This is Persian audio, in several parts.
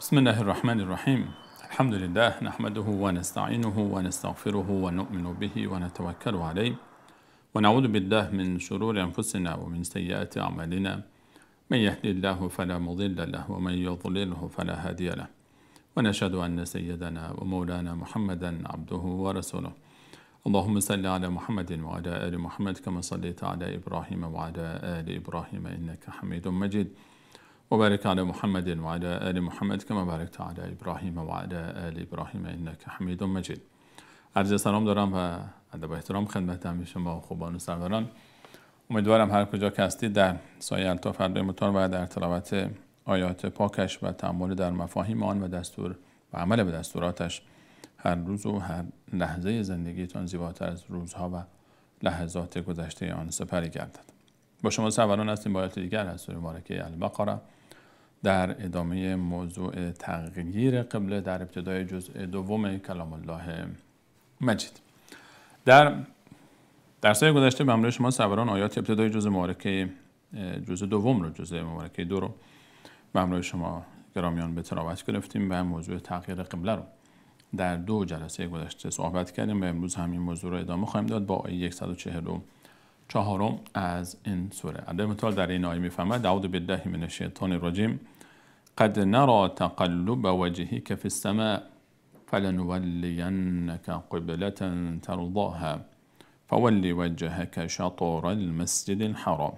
بسم الله الرحمن الرحيم. الحمد لله نحمده ونستعينه ونستغفره ونؤمن به ونتوكل عليه ونعوذ بالله من شرور أنفسنا ومن سيئات أعمالنا. من يهدي الله فلا مضل له ومن يضلله فلا هادي له، ونشهد أن سيدنا ومولانا محمدا عبده ورسوله. اللهم صل على محمد وعلى آل محمد كما صليت على إبراهيم وعلى آل إبراهيم إنك حميد مجيد، وبارك على محمد وعلى آل محمد كما باركت على إبراهيم وعلى آل إبراهيم إنك حميد مجيد. عرض سلام دارم و ادب و احترام خدمت همه شما خوبان و سروران. امیدوارم هر کجا که هستید در سایه الطاف فردای متعال و در تلاوت آیات پاکش و تأمل در مفاهیم آن و دستور و عمل به دستوراتش هر روز و هر لحظه زندگیتان زیباتر از روزها و لحظات گذشته آن سپری گردد. با شما سروران هستیم با آیات دیگر از سوره مبارکه البقره در ادامه موضوع تغییر قبله در ابتدای جزء دوم کلام الله مجید. در درس‌های گذشته به همراه شما سروران آیات ابتدای جزء دوم رو، جزء مبارکه 2 رو به همراه شما گرامیان به تلاوت گرفتیم و موضوع تغییر قبله رو در 2 جلسه گذشته صحبت کردیم و امروز همین موضوع رو ادامه خواهیم داد با آیه 144 از این سوره. الله متعال در این آیه می‌فرماید: اعوذ بالله من الشیطان الرجیم قد نرى تقلب وجهك في السماء فلنولينك قبلة ترضاها فول وجهك شطر المسجد الحرام.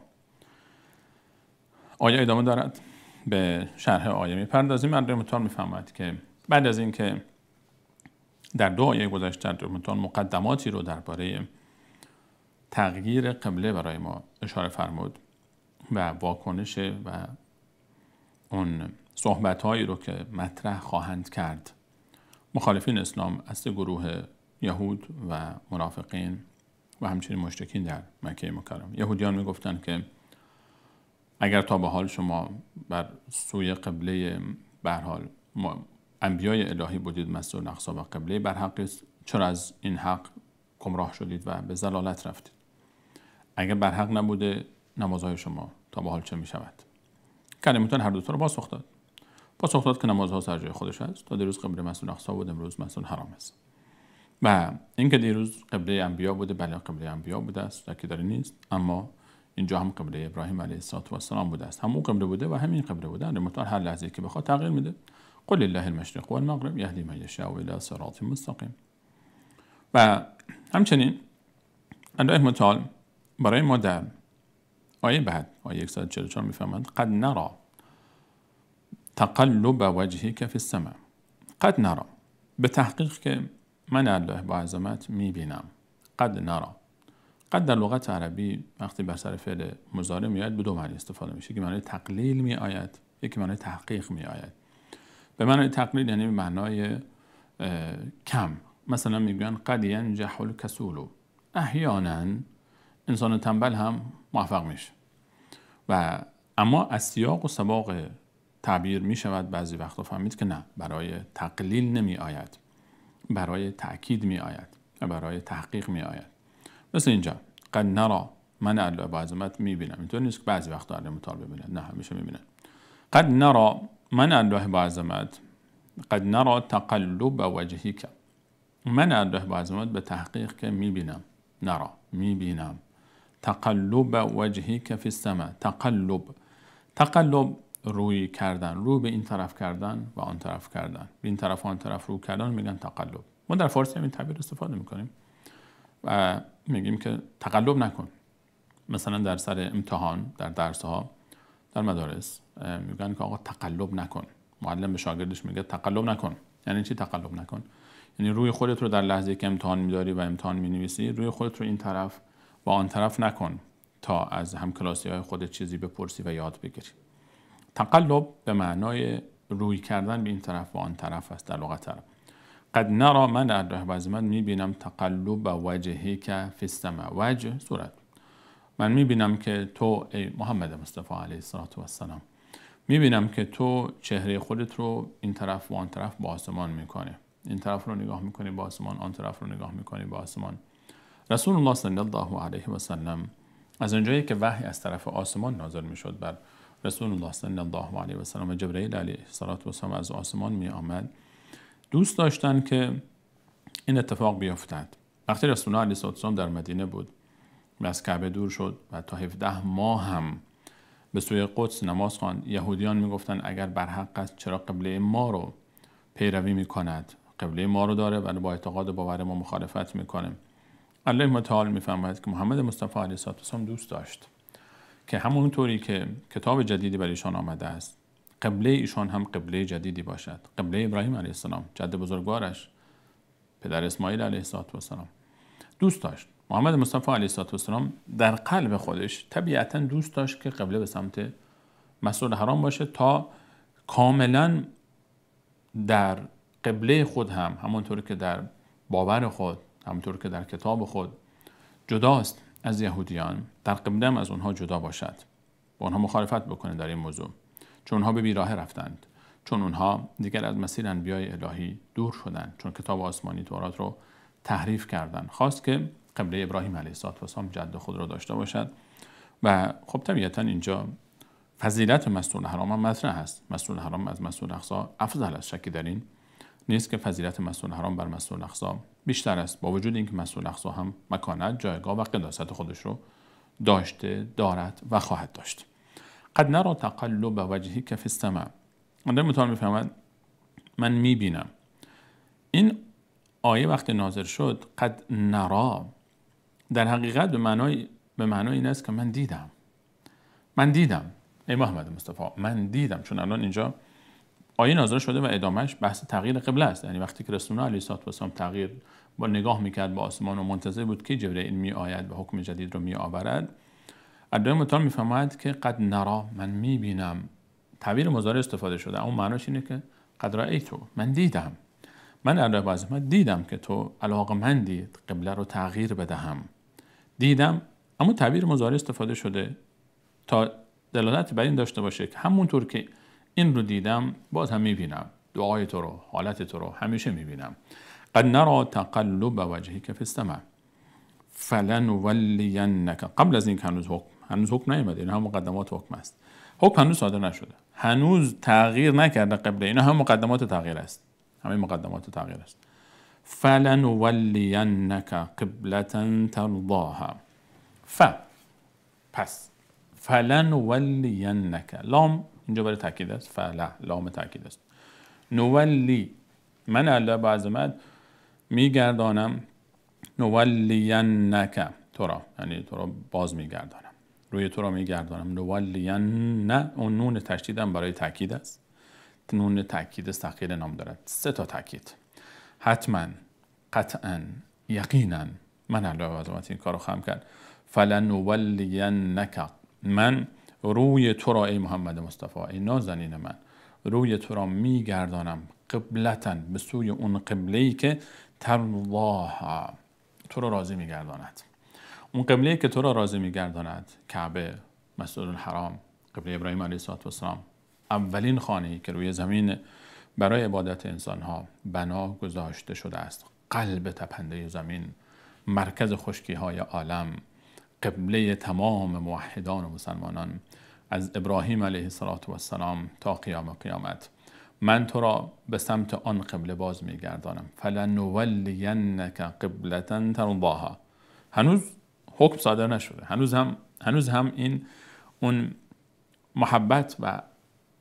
آیه ادامه دارد. به شرح آیه میپردازیم. الله متعال می‌فرماید که بعد از اینکه در 2 آیه گذشته الله متعال مقدماتی رو درباره تغییر قبله برای ما اشاره فرمود و واکنش و اون صحبت‌هایی رو که مطرح خواهند کرد مخالفین اسلام از گروه یهود و منافقین و همچنین مشرکین در مکه مکرمه. یهودیان میگفتند که اگر تا به حال شما بر سوی قبله به هر حال انبیای الهی بودید مسجد الاقصی و قبله بر حق، چرا از این حق گمراه شدید و به ضلالت رفتید؟ اگر بر حق نبوده نمازهای شما تا به حال چه می شود؟ کلمتون هر دوتا رو پاسخ داد که نمازها سر جای خودش هست. تا دیروز قبله مسجد الاقصی بود، امروز مسجد الحرام است. و اینکه دیروز قبله انبیا بوده، بله قبله انبیا بوده است، تأکید نیست، اما اینجا هم قبله ابراهیم علیه السلام بوده است. همون قبله بوده و همین قبله بوده. المتعال هر لحظه که بخواد تغییر میده. قل لله المشرق والمغرب یهدی من یشاء الی صراط مستقیم. و همچنین الله متعال برای ما در آیه بعد آیه 144 میفهمند قد نرى تقلب وجهك في السماء. قد نرى، به تحقیق که من الله با عظمت میبینم. قد نرى، قد در لغت عربی وقتی بر سر فعل مضارع میآید به 2 معنی استفاده میشه. یکی معنای تقلیل میآید، یکی معنای تحقیق میآید. به معنای تقلیل یعنی به معنای کم. مثلا میگن قد ینجح الکسول، احیانا انسان تنبل هم موفق میشه. و اما از سیاق و سباق تعبیر می شود بعضی وقتا فهمید که نه، برای تقلیل نمی آید، برای تأکید می آید و برای تحقیق می آید. مثل اینجا قد نرى، من الله با عظمت می بینم. اینطور نیست که بعضی وقتا الله متعال ببینه، نه همیشه می بینه. قد نرى، من الله با عظمت، قد نرى تقلب وجهك، من الله با عظمت به تحقیق که می بینم. نرى، می بینم. تقلب وجهك في السماء. تقلب روی کردن، رو به این طرف کردن و آن طرف کردن، به این طرف و آن طرف رو کردن میگن تقلب. ما در فارسی همین تعبیر استفاده میکنیم و میگیم که تقلب نکن. مثلا در سر امتحان، در درس ها، در مدارس میگن که آقا تقلب نکن. معلم به شاگردش میگه تقلب نکن. یعنی چی تقلب نکن؟ یعنی روی خودت رو در لحظه که امتحان میداری و امتحان مینویسی، روی خودت رو این طرف و آن طرف نکن تا از همکلاسی های خودت چیزی بپرسی و یاد بگیری. تقلب به معنای روی کردن به این طرف و آن طرف است در لغت عرب. قد نرى، من الله با عظمت میبینم تقلب وجهک فی السماء. وجه صورت. من میبینم که تو ای محمد مصطفی علیه السلام میبینم که تو چهره خودت رو این طرف و آن طرف با آسمان میکنی. این طرف رو نگاه میکنی با آسمان، آن طرف رو نگاه میکنی با آسمان. رسول الله صلی الله علیه و سلم از اونجایی که وحی از طرف آسمان نازل میشد بر رسول الله صلی الله علیه و سلم و جبرئیل علیه السلام از آسمان می آمد، دوست داشتن که این اتفاق بیفتد. وقتی رسول الله علیه السلام در مدینه بود و از کعبه دور شد و تا 17 ماه هم به سوی قدس نماز خواند، یهودیان میگفتن اگر بر حق است چرا قبله ما رو پیروی میکند؟ قبله ما رو داره ولی با اعتقاد باور ما مخالفت میکنه. الله متعال میفهمد که محمد مصطفی علیه السلام دوست داشت که همونطوری که کتاب جدیدی بر ایشان آمده است، قبله ایشان هم قبله جدیدی باشد. قبله ابراهیم علیه السلام، جد بزرگوارش، پدر اسماعیل علیه السلام، دوست داشت. محمد مصطفی علیه السلام در قلب خودش طبیعتا دوست داشت که قبله به سمت مسجد حرام باشه تا کاملا در قبله خود هم همونطور که در باور خود، همونطور که در کتاب خود جداست از یهودیان، در قبله هم از اونها جدا باشد، با اونها مخالفت بکنه در این موضوع، چون اونها به بیراه رفتند، چون اونها دیگر از مسیر انبیای الهی دور شدند، چون کتاب آسمانی تورات رو تحریف کردند. خواست که قبله ابراهیم علیه السلام جد خود رو داشته باشد و خب طبیعتا اینجا فضیلت مسجد حرام هم مطرح است. مسجد حرام از مسجد اقصی افضل است، شکی در این نیست که فضیلت مسجد حرام بر مسجد اقصی بیشتر است، با وجود اینکه مسجد اقصی هم مکانت، جایگاه و قداست خودش رو داشته، دارد و خواهد داشت. قد نرى تقلب وجهک فی السماء. الله متعال میفهمد من میبینم. این آیه وقتی نازل شد، قد نرى در حقیقت به معنای این است که من دیدم ای محمد مصطفی، من دیدم. چون الان اینجا آیه نازل شده و ادامهش بحث تغییر قبله است. یعنی وقتی که رسول الله علیه السلام تغییر با نگاه میکرد به آسمان و منتظر بود که جبرئیل می آید و حکم جدید رو می آورد، الله متعال میفهمد که قد نرى، من میبینم. تعبیر مضارع استفاده شده، اما معناش اینه که قد رأیتو، من دیدم. من الله عزوجل دیدم که تو علاقه‌مندی قبله رو تغییر بدهم. دیدم، اما تعبیر مضارع استفاده شده تا دلالت بر این داشته باشه که همونطور که این رو دیدم باز هم میبینم، دعای تو رو، حالت تو رو همیشه میبینم. قد نرى تقلب وجهک فی السماء فلنولینک. قبل از این که هنوز حکم نیامده، این هم مقدمات حکم است. حکم هنوز صادر نشده، هنوز تغییر نکرده قبله، اینا هم مقدمات تغییر است، همه مقدمات تغییر است. فلنولینک قبلة ترضاها. پس فلنولینک، لام اینجا برای تاکید است، لام تاکید است. نولی، من الله با عظمت میگردانم، نولینک، تو را، یعنی تو را باز میگردانم، روی تو را میگردانم. نولین، اون نون تشدیدم برای تاکید است، نون تاکید ثقیل نام دارد، 3 تا تاکید. حتما، قطعا، یقینا، من الله با عظمت این کار رو خواهم کرد. فلنولینک، من روی تو را ای محمد مصطفی، ای نازنین من، روی تو را میگردانم، قبلتن، به سوی اون قبله‌ای که ترضاها، تو را راضی میگرداند. اون قبله‌ای که تو را راضی میگرداند، کعبه، مسجد الحرام، قبله ابراهیم علیه السلام، اولین خانه‌ای که روی زمین برای عبادت انسان‌ها بنا گذاشته شده است، قلب تپنده زمین، مرکز خشکی‌های عالم، قبله تمام موحدان و مسلمانان از ابراهیم علیه السلام تا قیام قیامت. من تو را به سمت آن قبله باز میگردانم. فلنولینک قبلة ترضاها. هنوز حکم صادر نشده، هنوز هم این اون محبت و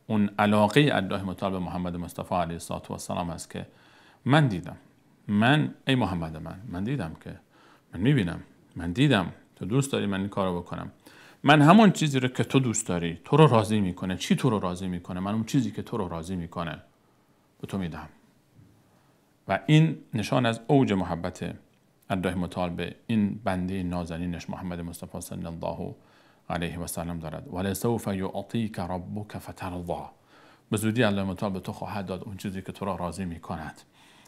اون علاقه الله متعال به محمد مصطفی علیه السلام است که من دیدم، من ای محمد من دیدم که من میبینم، من دیدم تو دوست داری من این کارو بکنم. من همون چیزی رو که تو دوست داری، تو رو راضی میکنه. چی تو رو راضی میکنه؟ من اون چیزی که تو رو راضی میکنه به تو میدم. و این نشان از اوج محبت الله متعال به این بنده نازنینش محمد مصطفی صلی الله علیه و سلم دارد. ولسوف یعطیک ربک فترضی. به زودی الله متعال به تو خواهد داد اون چیزی که تو را راضی میکند.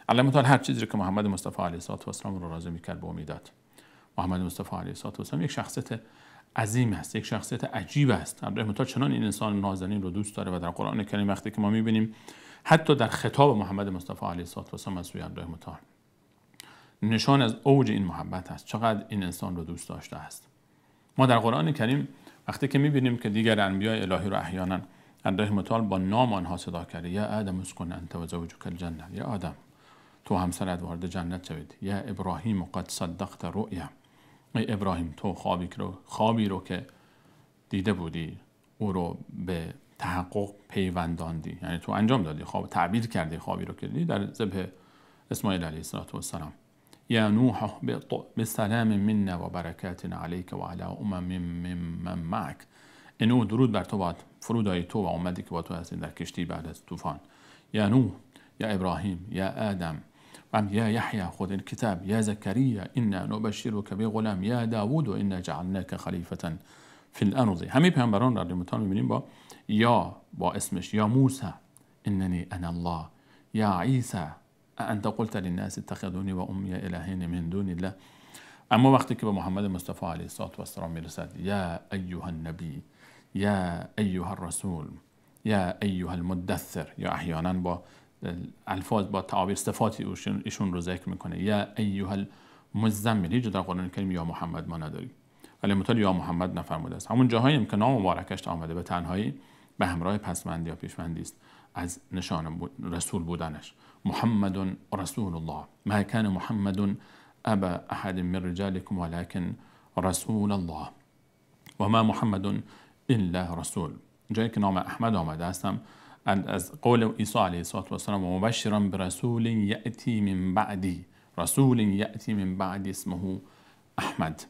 الله متعال هر چیزی که محمد مصطفی علیه السلام رو راضی میکرد به میداد. محمد مصطفی علیه السلام یک شخصیت عظیم است، یک شخصیت عجیب است. الله متعال چنان این انسان نازنین رو دوست داره و در قرآن کریم وقتی که ما میبینیم حتی در خطاب محمد مصطفی علیه السلام از سوی الله متعال نشان از اوج این محبت است، چقدر این انسان رو دوست داشته است. ما در قرآن کریم وقتی که میبینیم که دیگر انبیاء الهی رو احیانا الله متعال با نام آنها صدا کرده، یا آدم اسکن انت و زوجک الجنه، یا آدم تو همسرت وارد جنت شوید، یا ابراهیم قد صدقت رؤیا، ای ابراهیم تو خوابی رو که دیده بودی او رو به تحقق پیونداندی، یعنی تو انجام دادی، خواب تعبیر کردی خوابی رو که دیدی در ذبح اسماعیل علیه السلام. یا نوح بسلام منا و برکات علیک و علی من معک، اینو درود بر تو باد، فرودای تو و امتی که با تو هستین در کشتی بعد از طوفان. یا نوح، یا ابراهیم، یا آدم، یا یحیی خذ الکتاب، یا زکریا انا نبشرک بغلام، یا داوود انا جعلناک خلیفة فی الارض. همه پیامبران را در می‌بینیم با اسمش، یا موسی اننی انا الله، یا عیسی انت قلت للناس اتخذوني و امی الهین من دون الله. اما وقتی که به محمد مصطفی علیه السلام میرسد، یا ایها النبی، یا ایها الرسول، یا ایها المدثر، یا احیانا با الفاظ با تعابیر صفاتی ایشون رو ذکر میکنه، یا ایها المزمل. هیچ در قرآن کریم یا محمد ما نداریم، ولی مطابق یا محمد نفرموده است. همون جاهایی که نام مبارکش آمده به تنهایی به همراه پسوندی یا پیشوندی است از نشان رسول بودنش. محمد رسول الله، ما كان محمد ابا احد من رجالكم ولكن رسول الله و ما محمد الا رسول. جایی که نام احمد آمده هستم از قول عیسی علیه السلام و مبشرا برسول یأتی من بعدی، رسول یأتی من بعد اسمه احمد.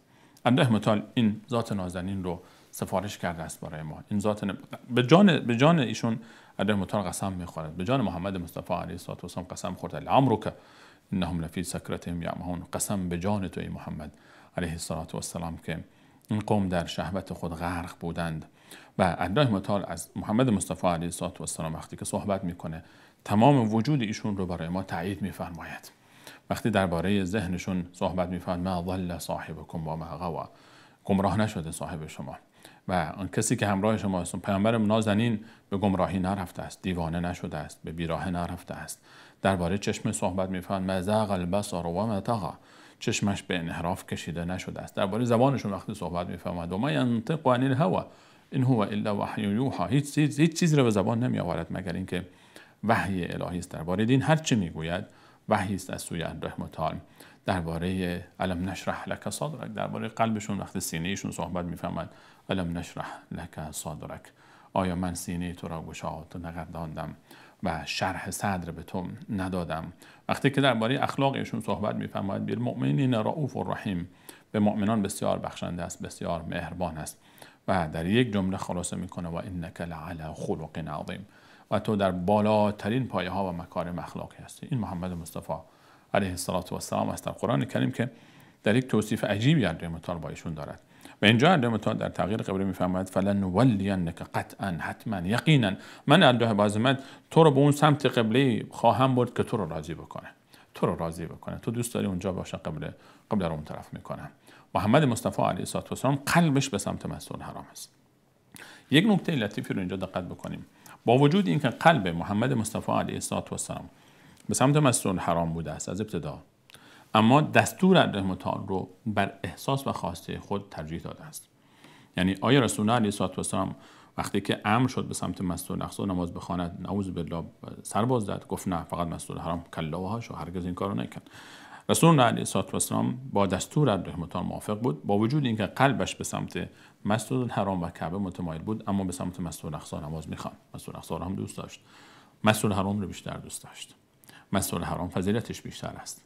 الله متعال این ذات نازنین رو سفارش کرده است برای ما. این ذات به جان ایشون الله متعال قسم میخورد، به جان محمد مصطفی علیه السلام قسم خورد، لعمرک انهم لفی سکرتهم یعمهون. قسم به جان تو ای محمد علیه السلام که این قوم در شهوت خود غرق بودند. و الله متعال از محمد مصطفی علیه السلام وقتی که صحبت میکنه تمام وجود ایشون رو برای ما تایید میفرماید. وقتی درباره ذهنشون صحبت میفرماید ما ضل صاحبکم و ما غوا، گمراه نشده صاحب شما و آن کسی که همراه شما است. پیامبر نازنین به گمراهی نرفته است، دیوانه نشده است، به بیراه نرفته است. درباره چشم صحبت میفرماید ما زاغ البصر و ما طغى، چشمش به انحراف کشیده نشده است. درباره زبانشون وقتی صحبت میفرماید و ما ینطق عن الهوى ان هو الا وحی یوحی، هیچ چیزی رو به زبان نمی آورد مگر اینکه وحی الهی است. درباره دین هر چه میگوید وحی است از سوی الله متعال. درباره الم نشرح لك صدرک، درباره قلبشون وقتی سینه ایشون صحبت میفرماید الم نشرح لك صدرک، آیا من سینه تو را گشاد و نگرداندم و شرح صدر به تو ندادم. وقتی که درباره اخلاق ایشون صحبت میفرماید بالمؤمنین رؤوف الرحیم، به مؤمنان بسیار بخشنده است، بسیار مهربان است. و در یک جمله خلاصه میکنه و انک لعلی خلق عظیم، و تو در بالاترین پایه ها و مکارم اخلاقی هستی. این محمد مصطفی علیه السلام است در قرآن کریم که در یک توصیف عجیبی الله متعال با ایشون دارد. و اینجا الله متعال در تغییر قبله میفرماید فلنولینک قطعا، حتما، یقینا من الله باعظمت تو رو به اون سمت قبله خواهم برد که تو رو راضی بکنه، تو دوست داری اونجا باشه، قبله رو اون طرف میکنه. محمد مصطفی علیه السلام قلبش به سمت مسجد الحرام است. یک نکته لطیفی رو اینجا دقت بکنیم. با وجود اینکه قلب محمد مصطفی علیه السلام به سمت مسجد الحرام بوده است از ابتدا، اما دستور الله متعال رو بر احساس و خواسته خود ترجیح داده است. یعنی آیا رسول الله علیه السلام وقتی که امر شد به سمت مسجد الاقصی نماز بخواند نعوذ بالله سر باز زد، گفت نه فقط مسجد الحرام، کلا و حاشا، هرگز این کارو نکرد. رسول الله علیه السلام با دستور الله متعال موافق بود، با وجود اینکه قلبش به سمت مسجد الحرام و کعبه متمایل بود، اما به سمت مسجد الاقصی نماز می‌خواند. مسجد الاقصی رو هم دوست داشت، مسجد الحرام رو بیشتر دوست داشت. مسجد الحرام فضیلتش بیشتر است.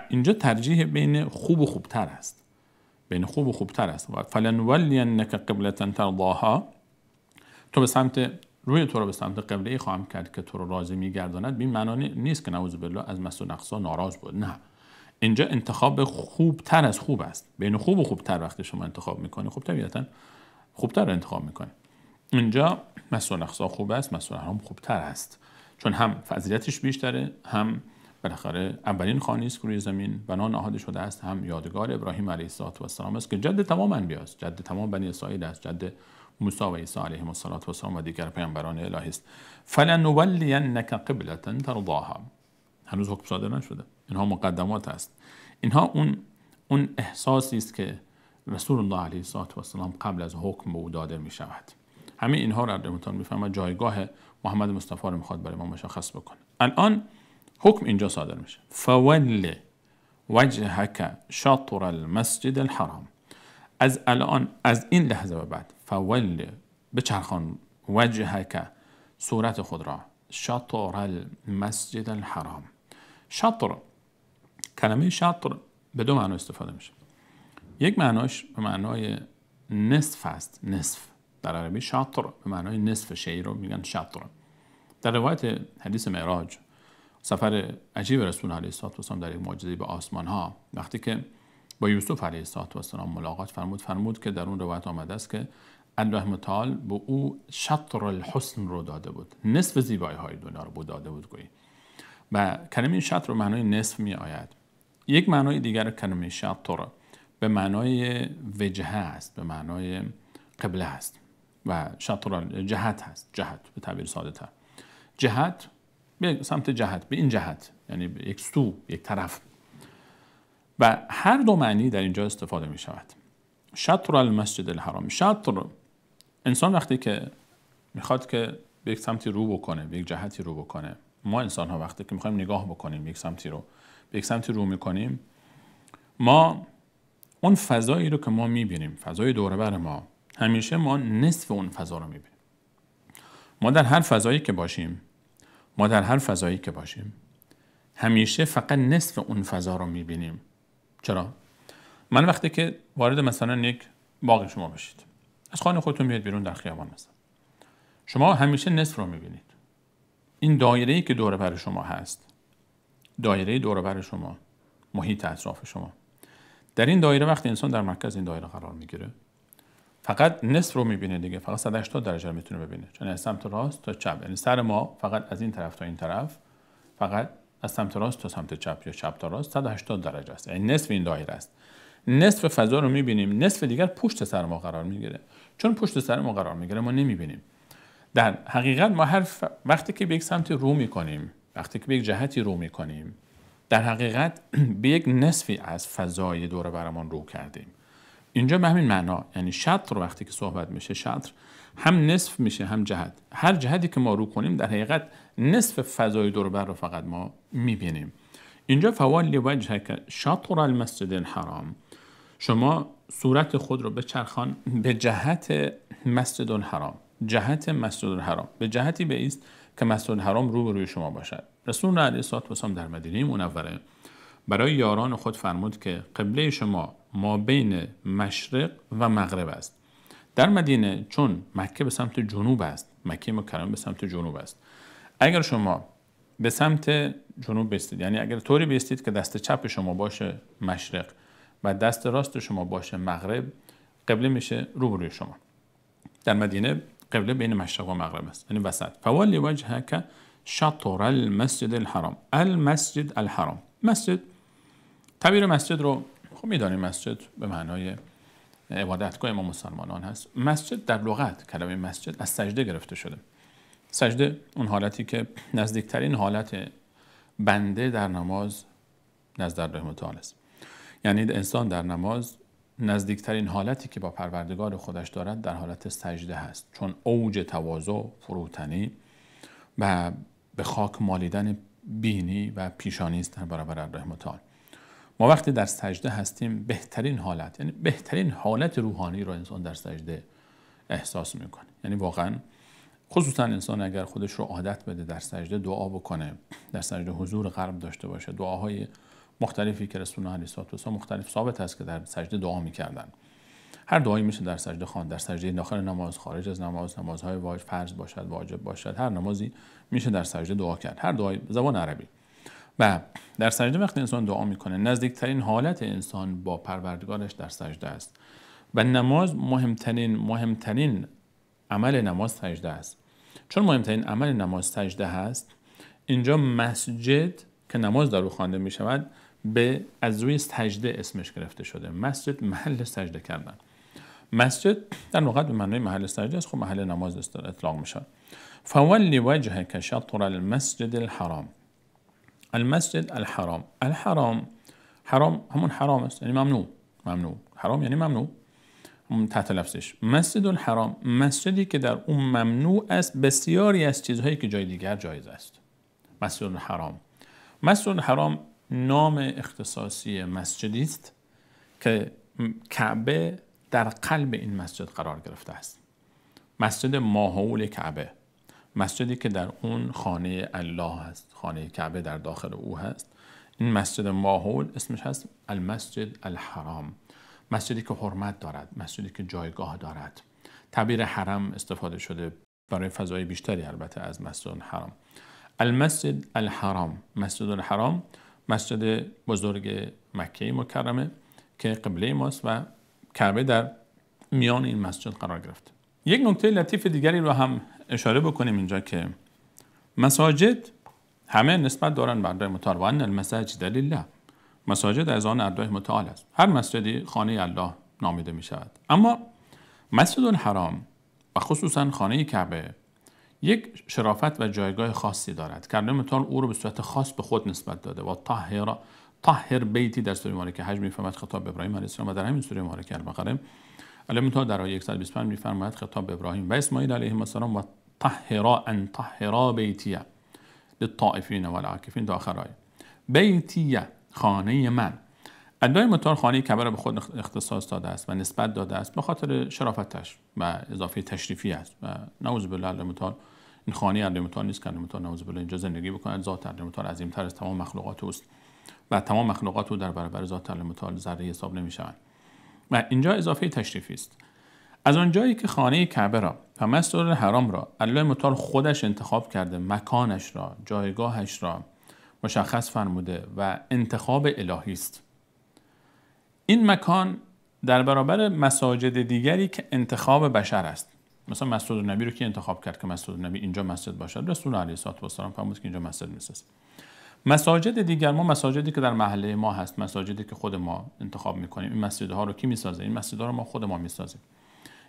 اینجا ترجیح بین خوب و خوبتر است، بین خوب و خوبتر است. و فلنولینک قبلة ترضاها، تو به سمت روی تو رو به سمت قبله خواهم کرد که تو رو راضی می‌گرداند. این معنی نیست که نعوذ بالله از مسجد الاقصی ناراض بود، نه. اینجا انتخاب خوبتر از خوب است. بین خوب و خوبتر وقتی شما انتخاب می‌کنی، خب طبیعتاً خوبتر رو انتخاب می‌کنی. اینجا مسجد الاقصی خوب است، مسجد الحرام خوبتر است، چون هم فضیلتش بیشتره، هم بالاخره اولین خانه است که روی زمین بنا نهاده شده است، هم یادگار ابراهیم علیه السلام است که جد تمام انبیا است، جد تمام بنی اسرائیل است، جد موسی و عیسی علیهم السلام و دیگر پیامبران الهی است. فلنولینک قبلة ترضاها، هنوز حکم صادر نشده، اینها مقدمات است. اینها اون احساسی است که رسول الله علیه السلام قبل از حکم به او داده می شود. همه اینها را در متون میفهمد جایگاه محمد مصطفی رو میخواد برای ما مشخص بکنه. الان حکم اینجا صادر میشه، فول وجهک شطر المسجد الحرام. از الان، از این لحظه به بعد، فول بچرخان، وجهک صورت خود را، شطر المسجد الحرام. شطر، کلمه شطر به دو معنی استفاده میشه. یک معناش به معنای نصف است، نصف. در عربی شطر به معنای نصف شی رو میگن شطر. در روایت حدیث معراج، سفر عجیب رسول علیه السلام در یک معجزه به آسمان ها، وقتی که با یوسف علیه السلام ملاقات فرمود که در اون روایت آمده است که الله متعال به او شطر الحسن رو داده بود، نصف زیبایی های دنیا رو داده بود گویی. و کلمه شطر به معنای نصف می آید. یک معنای دیگر کلمه شطر به معنای وجهه است، به معنای قبله است و شطر جهت هست، جهت به تعبیر ساده تر، جهت به سمت جهت، به این جهت، یعنی به یک سو، یک طرف. و هر دو معنی در اینجا استفاده می شود. شطر المسجد الحرام، شطر انسان وقتی که میخواد که به یک سمتی رو بکنه، به یک جهتی رو بکنه، ما انسان ها وقتی که میخوایم نگاه بکنیم یک سمتی رو، به یک سمتی رو میکنیم، ما اون فضایی رو که ما میبینیم، فضای دور بر ما، همیشه ما نصف اون فضا رو میبینیم. ما در هر فضایی که باشیم همیشه فقط نصف اون فضا رو میبینیم. چرا؟ من وقتی که وارد مثلا یک باغ شما بشید، از خانه خودتون میاد بیرون در خیابان مثلا، شما همیشه نصف رو میبینید. این دایره‌ای که دور بر شما هست، دایره دور بر شما، محیط اطراف شما، در این دایره وقتی انسان در مرکز این دایره قرار میگیره، فقط نصف رو میبینه دیگه، فقط 180 درجه رو میتونه ببینه، چون از سمت راست تا چپ، یعنی سر ما فقط از این طرف تا این طرف، فقط از سمت راست تا سمت چپ یا چپ تا راست 180 درجه است، یعنی نصف این دایره است. نصف فضا رو میبینیم، نصف دیگر پشت سر ما قرار میگیره. چون پشت سر ما قرار میگیره ما نمیبینیم. در حقیقت ما وقتی که به یک سمت رو میکنیم، وقتی که به یک جهتی رو میکنیم، در حقیقت به یک نصفی از فضای دور برمان رو کردیم. اینجا به همین معنا، یعنی شطر وقتی که صحبت میشه، شطر هم نصف میشه هم جهت. هر جهتی که ما رو کنیم در حقیقت نصف فضای دور بر رو فقط ما میبینیم. اینجا فوال وجهک شطر المسجد الحرام، شما صورت خود رو بچرخان به جهت مسجد الحرام، جهت مسجد الحرام، به جهتی بایست که مسجد الحرام روبروی شما باشد. رسول الله علیه السلام در مدینه منوره برای یاران خود فرمود که قبله شما ما بین مشرق و مغرب است. در مدینه چون مکه به سمت جنوب است، مکه مکرمه به سمت جنوب است، اگر شما به سمت جنوب بستید، یعنی اگر طوری بستید که دست چپ شما باشه مشرق و دست راست شما باشه مغرب، قبله میشه روبروی شما. در مدینه قبله بین مشرق و مغرب است، یعنی وسط. فولی وجهک شطر المسجد الحرام، المسجد الحرام. مسجد، تعبیر مسجد رو خب میدانیم، مسجد به معنای عبادتگاه ما مسلمانان هست. مسجد در لغت، کلمه مسجد از سجده گرفته شده. سجده اون حالتی که نزدیکترین حالت بنده در نماز نزد الله متعال است. یعنی انسان در نماز نزدیکترین حالتی که با پروردگار خودش دارد در حالت سجده هست، چون اوج تواضع، فروتنی و به خاک مالیدن بینی و پیشانی است در برابر الله متعال. ما وقتی در سجده هستیم بهترین حالت، یعنی بهترین حالت روحانی رو انسان در سجده احساس میکنه. یعنی واقعا خصوصا انسان اگر خودش رو عادت بده در سجده دعا بکنه، در سجده حضور قلب داشته باشه، دعاهای مختلفی که رسول الله علیه السلام مختلف ثابت است که در سجده دعا میکردن. هر دعایی میشه در سجده خواند، در سجده داخل نماز، خارج از نماز، نمازهای واجب، فرض باشد، واجب باشد، هر نمازی میشه در سجده دعا کرد، هر دعای زبان عربی. و در سجده وقتی انسان دعا میکنه نزدیکترین حالت انسان با پروردگارش در سجده است. و نماز مهمترین عمل نماز سجده است. چون مهمترین عمل نماز سجده هست، اینجا مسجد که نماز در او خوانده می شود به از روی سجده اسمش گرفته شده. مسجد محل سجده کردن. مسجد در لغت به معنای محل سجده است، خب محل نماز اطلاق می شود. فولی وجهک شطر المسجد الحرام، المسجد الحرام. الحرام، حرام همون حرام است، یعنی ممنوع. ممنوع، حرام یعنی ممنوع. تحت لفظش مسجد الحرام، مسجدی که در اون ممنوع است بسیاری از چیزهایی که جای دیگر جایز است. مسجد الحرام، مسجد الحرام نام اختصاصی مسجدی است که کعبه در قلب این مسجد قرار گرفته است. مسجد ماحول کعبه، مسجدی که در اون خانه الله هست، خانه کعبه در داخل او هست. این مسجد ماحول اسمش هست المسجد الحرام، مسجدی که حرمت دارد، مسجدی که جایگاه دارد. تعبیر حرم استفاده شده برای فضای بیشتری البته از مسجد الحرام. المسجد الحرام، مسجد الحرام مسجد بزرگ مکه مکرمه که قبله ماست و کعبه در میان این مسجد قرار گرفت. یک نکته لطیف دیگری رو هم اشاره بکنیم اینجا که مساجد همه نسبت دارن به الله متعال و ان المساجد لله، مساجد از آن الله متعال است. هر مسجدی خانه الله نامیده می شود. اما مسجد الحرام و خصوصا خانه کعبه یک شرافت و جایگاه خاصی دارد که الله متعال او رو به صورت خاص به خود نسبت داده. و طهر بیتی در سوره مبارکه حج میفرماید خطاب به ابراهیم علیه السلام و در همین سوره مبارکه البقره الله متعال در آیه 125 میفرماید خطاب به ابراهیم و اسماعیل علیهم السلام و طهرا بیتی للطائفین والعاکفین تا آخر آیه. بیتی خانه من، الله متعال خانه کعبه را به خود اختصاص داده است و نسبت داده است به خاطر شرافتش و اضافه تشریفی است و نعوذ بالله الله متعال این خانه الله متعال نیست که الله متعال نعوذ بالله اینجا زندگی بکند. ذات الله متعال عظیم‌تر از تمام مخلوقات اوست و تمام مخلوقات او در برابر ذات الله متعال ذره حساب نمی‌شوند و اینجا اضافه تشریفی است. از آنجایی که خانه کعبه را و مسجد الحرام را الله متعال خودش انتخاب کرده، مکانش را، جایگاهش را مشخص فرموده و انتخاب الهی است. این مکان در برابر مساجد دیگری که انتخاب بشر است. مثلا مسجد النبی رو که انتخاب کرد که مسجد النبی اینجا مسجد باشد؟ رسول علیه السلام فرمود که اینجا مسجد میسازه. مساجد دیگر ما مساجدی که در محله ما هست، مساجدی که خود ما انتخاب میکنیم، این مسجدها رو کی میسازه؟ این مسجدها رو ما خود ما میسازیم.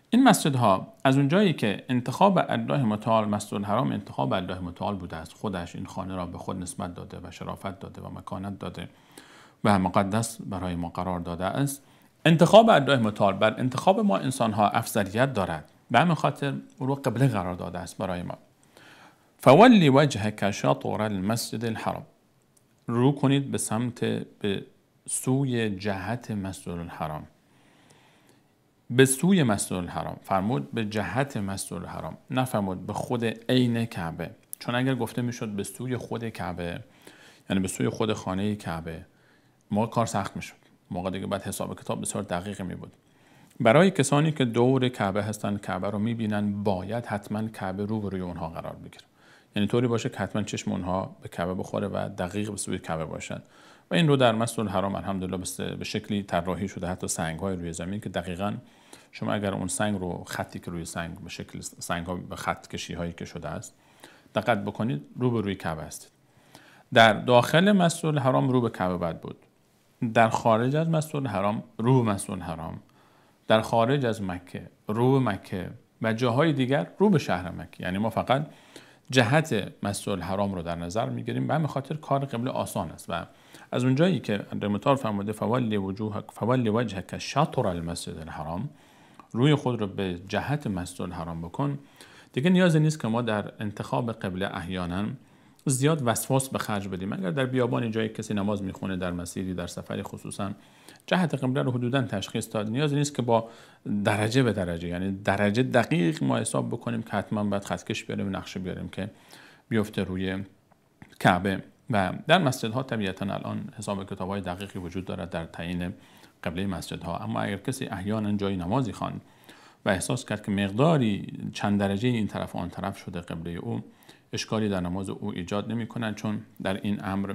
این مسجدها از اونجایی که انتخاب الله متعال، مسجد الحرام انتخاب الله متعال بوده است، خودش این خانه را به خود نسبت داده و شرافت داده و مکانت داده و مقدس برای ما قرار داده است. انتخاب الله متعال بر انتخاب ما انسانها افضلیت دارد، به همین خاطر او رو قبله قرار داده است برای ما. فولی وجهک شطر المسجد الحرام، رو کنید به سوی جهت مسجد الحرام، به سوی مسجد الحرام. فرمود به جهت مسجد الحرام، نه فرمود به خود عین کعبه، چون اگر گفته میشد به سوی خود کعبه یعنی به سوی خود خانه کعبه، موقع کار سخت میشد، موقع دیگه بعد حساب کتاب بسیار دقیق می بود. برای کسانی که دور کعبه هستن، کعبه رو میبینن، باید حتما کعبه روبروی اونها قرار بگیره، یعنی طوری باشه که حتما چشم اونها به کعبه بخوره و دقیق به سوی کعبه باشن. و این رو در مسجد الحرام الحمدلله به شکلی طراحی شده، حتی سنگ‌های روی زمین که دقیقاً شما اگر اون سنگ رو، خطی که روی سنگ به شکل سنگ‌ها به خط کشی‌هایی که شده است دقت بکنید، روبروی کعبه است. در داخل مسجد الحرام رو به کعبه باید بود، در خارج از مسجد الحرام رو به مسجد الحرام، در خارج از مکه رو به مکه و جاهای دیگر رو به شهر مکه. یعنی ما فقط جهت مسجد الحرام رو در نظر میگیریم، به همین خاطر کار قبله آسان است. و از اونجایی که الله متعال فرموده فولی وجهک شطر المسجد الحرام، روی خود رو به جهت مسجد الحرام بکن، دیگه نیازی نیست که ما در انتخاب قبله احیانا زیاد وسواس به خرج بدیم. اگر در بیابان جایی کسی نماز میخونه، در مسیری، در سفری خصوصا، جهت قبله رو حدودا تشخیص داد، نیازی نیست که با درجه به درجه، یعنی درجه دقیق ما حساب بکنیم که حتما باید خطکش بیاریم، نقشه بیاریم که بیفته روی کعبه. و در مسجدها طبیعتا الان حساب کتاب‌های دقیقی وجود دارد در تعیین قبله مسجدها، اما اگر کسی احیانا جایی نمازی خواند و احساس کرد که مقداری چند درجه این طرف و آن طرف شده قبله او، اشکالی در نماز او ایجاد نمی‌کند، چون در این امر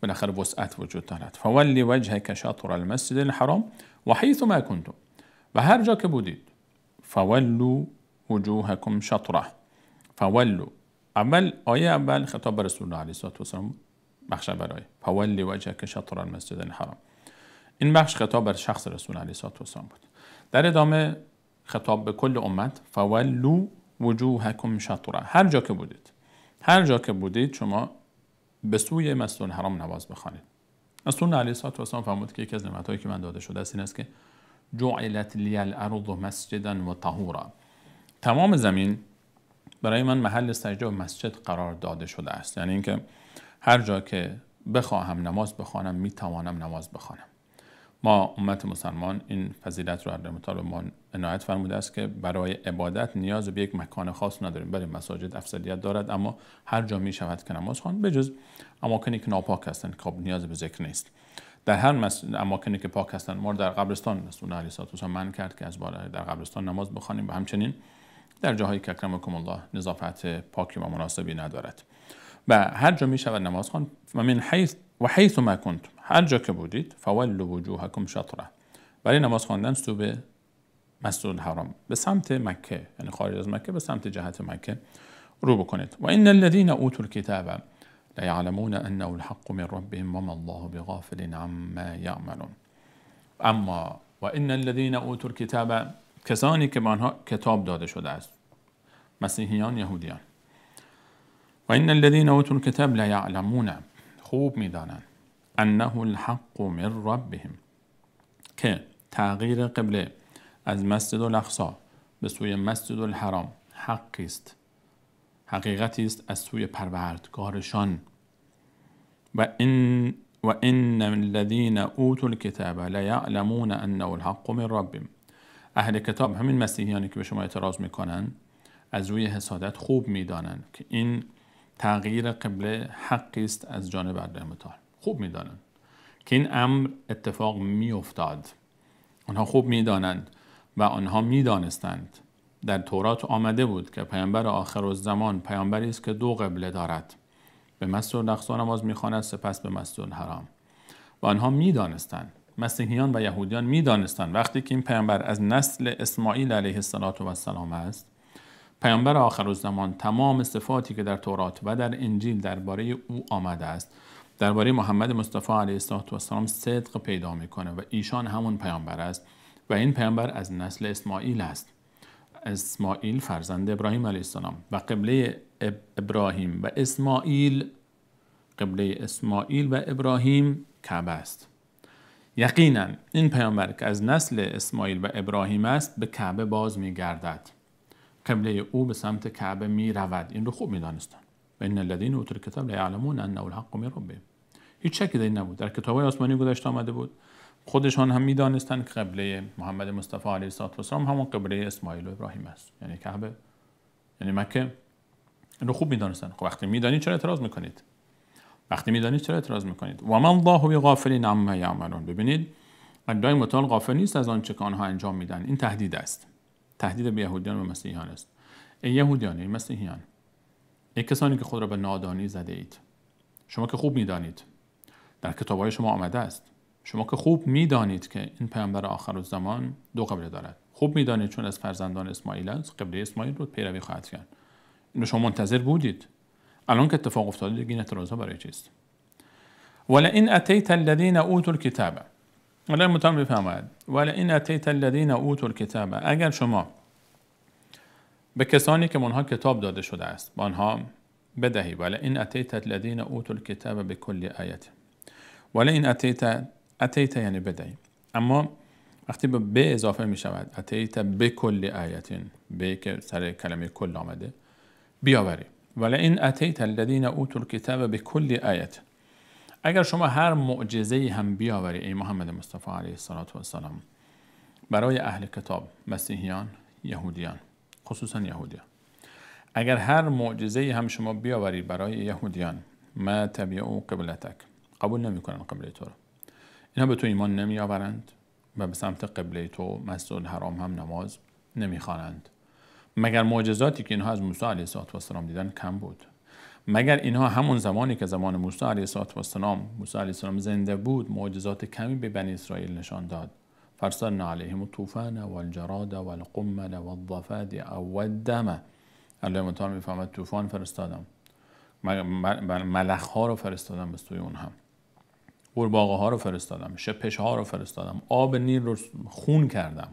بالاخره وسعت وجود دارد. فولی وجهک شطر المسجد الحرام و حیث ما کنتم، و هر جا که بودید، فولوا وجوهکم شطره. فولوا، اول آیه اول خطاب به رسول الله علیه السلام، بخش برای فولی وجهک شطر المسجد الحرام، این بخش خطاب بر شخص رسول علیه السلام بود. در ادامه خطاب به کل امت، فولوا وجوهکم شطره، هر جا که بودید، هر جا که بودید شما به سوی مسجد الحرام نماز بخوانید. رسول علیه السلام فرمود که یکی از نعمت‌هایی که من داده شده است این است که جعلت لی الارض مسجدا و طهورا. تمام زمین برای من محل سجده و مسجد قرار داده شده است. یعنی اینکه هر جا که بخواهم نماز بخوانم میتوانم نماز بخوانم. ما امت مسلمان این فضیلت رو در مطالب ما عنایت فرموده است که برای عبادت نیاز به یک مکان خاص نداریم. برای مساجد افضلیت دارد، اما هر جا می شود که نماز خوان، بجز اماکنی که ناپاک هستند که نیاز به ذکر نیست. در هر اماکنی که پاک هستند، ما در قبرستان رسول علیه السلام منع کرد که از بالای در قبرستان نماز بخوانیم و همچنین در جاهایی که اکرمکم الله نظافت پاکی و مناسبی ندارد. و هر جا می شود نماز خوان. و من حیث ما کنتم، هر جا که بودید، فولوا وجوهکم شطره، برای نماز خواندن سو به مسجد الحرام، به سمت مکه، یعنی خارج از مکه به سمت جهت مکه رو بکنید. و ان الذين اوتوا الكتاب لیعلمون انه الحق من ربهم وما الله بغافل عما یعملون. اما و ان الذين اوتوا الكتاب، کسانی که به آنها کتاب داده شده است، مسیحیان، یهودیان. و ان الذين اوتوا الكتاب لیعلمون، خوب میدانند، انه الحق من ربهم، که تغییر قبله از مسجد الاقصی به سوی مسجد الحرام حقی است، حقیقتی است از سوی پروردگارشان. و ان الذين اوتوا الكتاب لیعلمون انه الحق من ربهم، اهل کتاب، همین مسیحیانی که به شما اعتراض میکنن، از روی حسادت خوب میدانند که این تغییر قبله حقی است از جانب الله متعال. خوب میدانند که این امر اتفاق میافتاد. آنها خوب میدانند و آنها میدانستند، در تورات آمده بود که پیامبر آخرالزمان پیامبری است که دو قبله دارد، به مسجد الاقصی نماز میخواند، سپس به مسجد الحرام. و آنها میدانستند، مسیحیان و یهودیان میدانستند، وقتی که این پیامبر از نسل اسماعیل علیه السلام است، پیامبر آخرالزمان، تمام صفاتی که در تورات و در انجیل درباره او آمده است، درباره محمد مصطفی علیه السلام صدق پیدا میکنه و ایشان همون پیامبر است و این پیامبر از نسل اسماعیل است. اسماعیل فرزند ابراهیم علیه السلام و قبله ابراهیم و اسماعیل، قبله اسماعیل و ابراهیم کعبه است. یقینا این پیامبر که از نسل اسماعیل و ابراهیم است به کعبه باز میگردد، قبله او به سمت کعبه می رود. این رو خوب می دانستن. و ان الذين اوتوا الكتاب لیعلمون انه الحق من ربهم، هیچ شکی در این نبود. در کتاب‌های آسمانی گذشته آمده بود، خودشان هم می دانستند که قبله محمد مصطفی علیه السلام همون قبله اسماعیل و ابراهیم است، یعنی کعبه، یعنی مکه. این رو خوب می دانستند. خب وقتی می دانید چرا اعتراض میکنید؟ وقتی می دانید چرا اعتراض میکنید؟ و ما الله بغافل عما یعملون. ببینید، الله متعال غافل نیست از آنچه که آنها انجام میدن. این تهدید است، تهدید به یهودیان و مسیحیان است. ای یهودیان، ای مسیحیان، ای کسانی که خود را به نادانی زده اید، شما که خوب میدانید، در کتاب‌های شما آمده است، شما که خوب میدانید که این پیامبر آخرالزمان دو قبله دارد، خوب میدانید چون از فرزندان اسماعیل است، قبله اسماعیل رو پیروی خواهد کرد. اینو شما منتظر بودید. الان که اتفاق افتاده دیگه این اعتراضا برای چیست؟ ولئن اتیت الذین اوتوا الکتاب، الله متعال میفرماید ولئن اتیت الذین اوتوا الکتاب، اگر شما به کسانی که منها کتاب داده شده است با آنها بدهی، ولئن اتیت الذین اوتوا الکتاب بكل آیه، ولئن اتیت یعنی بدهی، اما وقتی به اضافه می شود اتیت بكل آیه، به که سر کلمه کل آمده، بیاوری. ولئن اتیت الذین اوتوا الکتاب بكل آیه، اگر شما هر معجزه‌ای هم بیاوری ای محمد مصطفی علیه السلام برای اهل کتاب، مسیحیان، یهودیان، خصوصا یهودیان، اگر هر معجزه‌ای هم شما بیاوری برای یهودیان، ما تبعوا قبلتک، قبول نمی‌کنن قبله تو را، اینها به تو ایمان نمی‌آورند و به سمت قبله تو مسجد الحرام هم نماز نمی‌خوانند، مگر معجزاتی که اینها از موسی علیه السلام دیدن کم بود. مگر اینها همون زمانی که زمان موسی علیه السلام زنده بود معجزات کمی به بنی اسرائیل نشان داد. فرسلنا علیهم الطوفان والجراد والقمل والضفادع والدم. الله متعال میفهمد طوفان فرستادم، ملخ ها رو فرستادم به سوی اونها، قورباغه ها رو فرستادم، شپش ها رو فرستادم، آب نیل رو خون کردم.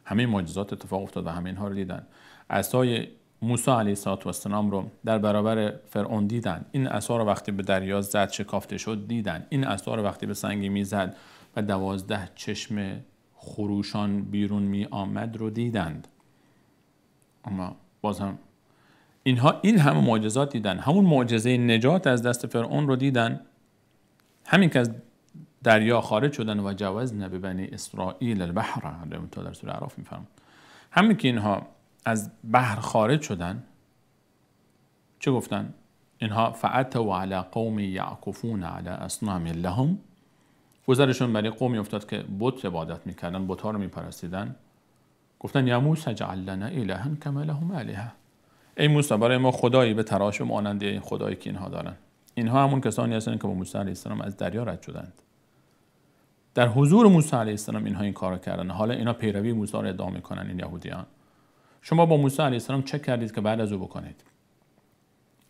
همه معجزات اتفاق افتاد و همین ها رو دیدن. عصای موسی علیه السلام رو در برابر فرعون دیدن. این عصا رو وقتی به دریا زد شکافته شد دیدن. این عصا رو وقتی به سنگی میزد و 12 چشم خروشان بیرون می آمد رو دیدند. اما باز هم اینها این همه معجزات دیدن، همون معجزه نجات از دست فرعون رو دیدن، همین که از دریا خارج شدن و جوزنا ببنی اسرائیل البحر، الله در سوره اعراف میفرماید، همین که اینها از بحر خارج شدن چه گفتن؟ اینها فأتوا علی قوم یعکفون علی اصنام لهم، گذرشون برای قومی افتاد که بت عبادت میکردن، بت‌ها رو میپرستیدن. گفتن یا موسی اجعل لنا الها کما لهم الهه، ای موسی برای ما خدایی به تراش مانند این خدایی که اینها دارن. اینها همون کسانی هستند که با موسی علیه السلام از دریا رد شدند. در حضور موسی علیه السلام اینها این کارو کردن. حالا اینا پیروی موسی رو ادعا میکنن، این یهودیان. شما با موسی علیه السلام چه کردید که بعد از او بکنید؟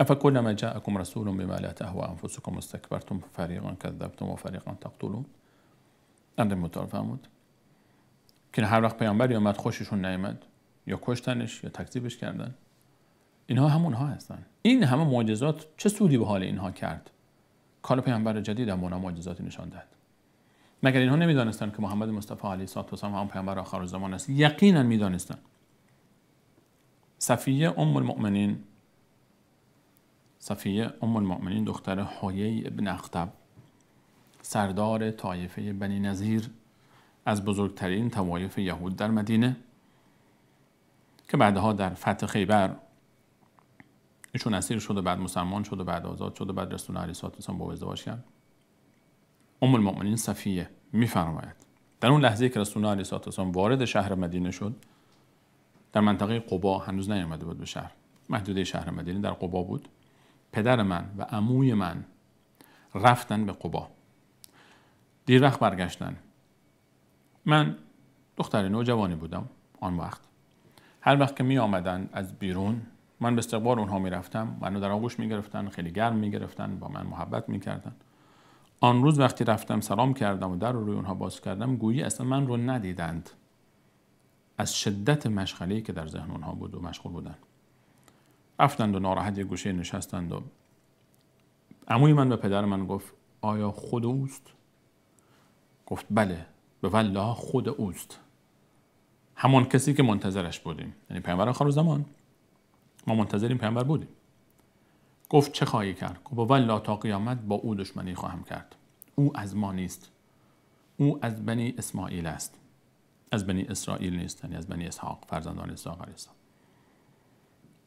افکلما جاءکم رسول بما لا تهوى انفسکم استکبرتم فریقا کذبتم و فریقا تقتلون. اند متعال فرمود که هر وقت پیامبری اومد خوششون نیامد، یا کشتنش یا تکذیبش کردن. اینها همونها هستن. این همه معجزات چه سودی به حال اینها کرد؟ کال پیامبر جدید هم اونا معجزاتی نشان داد. مگر اینها نمیدانستند که محمد مصطفی علیه السلام هم پیامبر آخر الزمان است؟ یقینا میدانستند. صفیه ام المؤمنین دختر حیی ابن اخطب، سردار طایفه بنی نظیر از بزرگترین طوایف یهود در مدینه، که بعدها در فتح خیبر ایشون اسیر شد و بعد مسلمان شد و بعد آزاد شد و بعد رسول الله علیه السلام با ازدواج کرد. ام المؤمنین صفیه میفرماید در اون لحظه که رسول الله علیه السلام وارد شهر مدینه شد، در منطقه قبا هنوز نیامده بود به شهر، محدوده شهر مدینه در قبا بود. پدر من و عموی من رفتن به قبا، دیر وقت برگشتن. من دختر نوجوانی بودم آن وقت. هر وقت که می آمدن از بیرون، من به استقبال اونها می رفتم، منو در آغوش می گرفتن، خیلی گرم می گرفتن، با من محبت می کردن. آن روز وقتی رفتم سلام کردم و در رو روی اونها باز کردم، گویی اصلا من رو ندیدند، از شدت مشغله‌ای که در ذهن اونها بود و مشغول بودن. رفتند و ناراحت یک گوشه نشستند و عموی من به پدر من گفت آیا خود اوست؟ گفت بله، به والله خود اوست، همان کسی که منتظرش بودیم، یعنی پیامبر آخر زمان، ما منتظر این پیامبر بودیم. گفت چه خواهی کرد؟ گفت والله تا قیامت با او دشمنی خواهم کرد. او از ما نیست، او از بنی اسماعیل است، از بنی اسرائیل نیست، یعنی از بنی اسحاق، فرزندان اسحاق علیه السلام.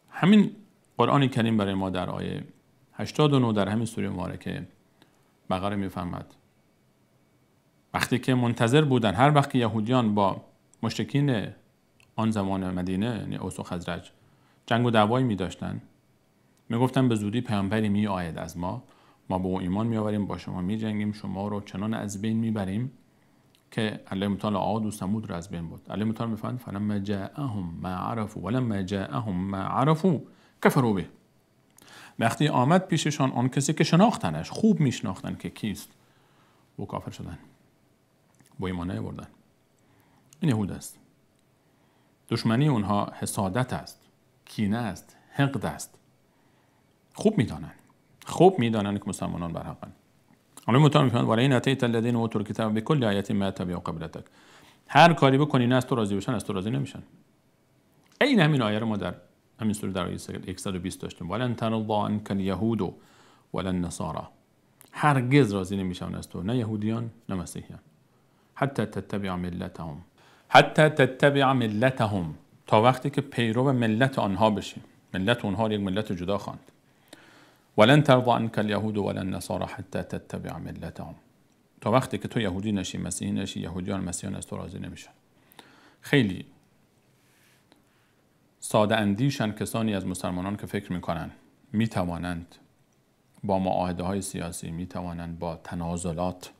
همین قرآن کریم برای ما در آیه 89 در همین سوره مبارکه بقره میفهمد وقتی که منتظر بودن، هر وقت که یهودیان با مشرکین آن زمان مدینه، یعنی اوس و خزرج، جنگ و دعوایی می داشتن، می گفتن به زودی پیامبری می آید از ما به او ایمان می آوریم، با شما می جنگیم، شما رو چنان از بین می بریم که الله متعال عاد و ثمود رو از بین برد. الله متعال می فرماید فلما جاءهم ما عرفوا ولما جاءهم ما عرفوا کفروا به. وقتی آمد پیششان آن کسی که شناختنش، خوب می شناختن که کیست، و کافر شدن، با ایمان نیاوردن. این یهود است. دشمنی اونها حسادت است، کینه است، حقد است. خوب میدانن که مسلمانان بر حقن. الله متعال میفرماید ولئن اتیت الذین اوتوا الکتاب بکل آیة ما تبعوا قبلتک. هر کاری بکنی نه از تو راضی بشن، از تو راضی نمیشن. این همین آیه رو ما در همین سوره در آیه 120 داشتیم. ولن ترضى عنک الیهود ولا النصارى. هرگز راضی نمیشن از تو، نه یهودیان نه مسیحیان. حتی تتبع ملتهم، تا وقتی که پیرو ملت آنها بشی. ملت اونها یک ملت جدا خواند. ولن ترضى عنك اليهود ولا النصارى حتى تتبع ملتهم. تا وقتی که تو یهودی نشی، مسیحی نشی، یهودیان مسیحیان از تو راضی نمیشن. خیلی ساده اندیشن کسانی از مسلمانان که فکر میکنن میتوانند با معاهده های سیاسی، میتوانند با تنازلات،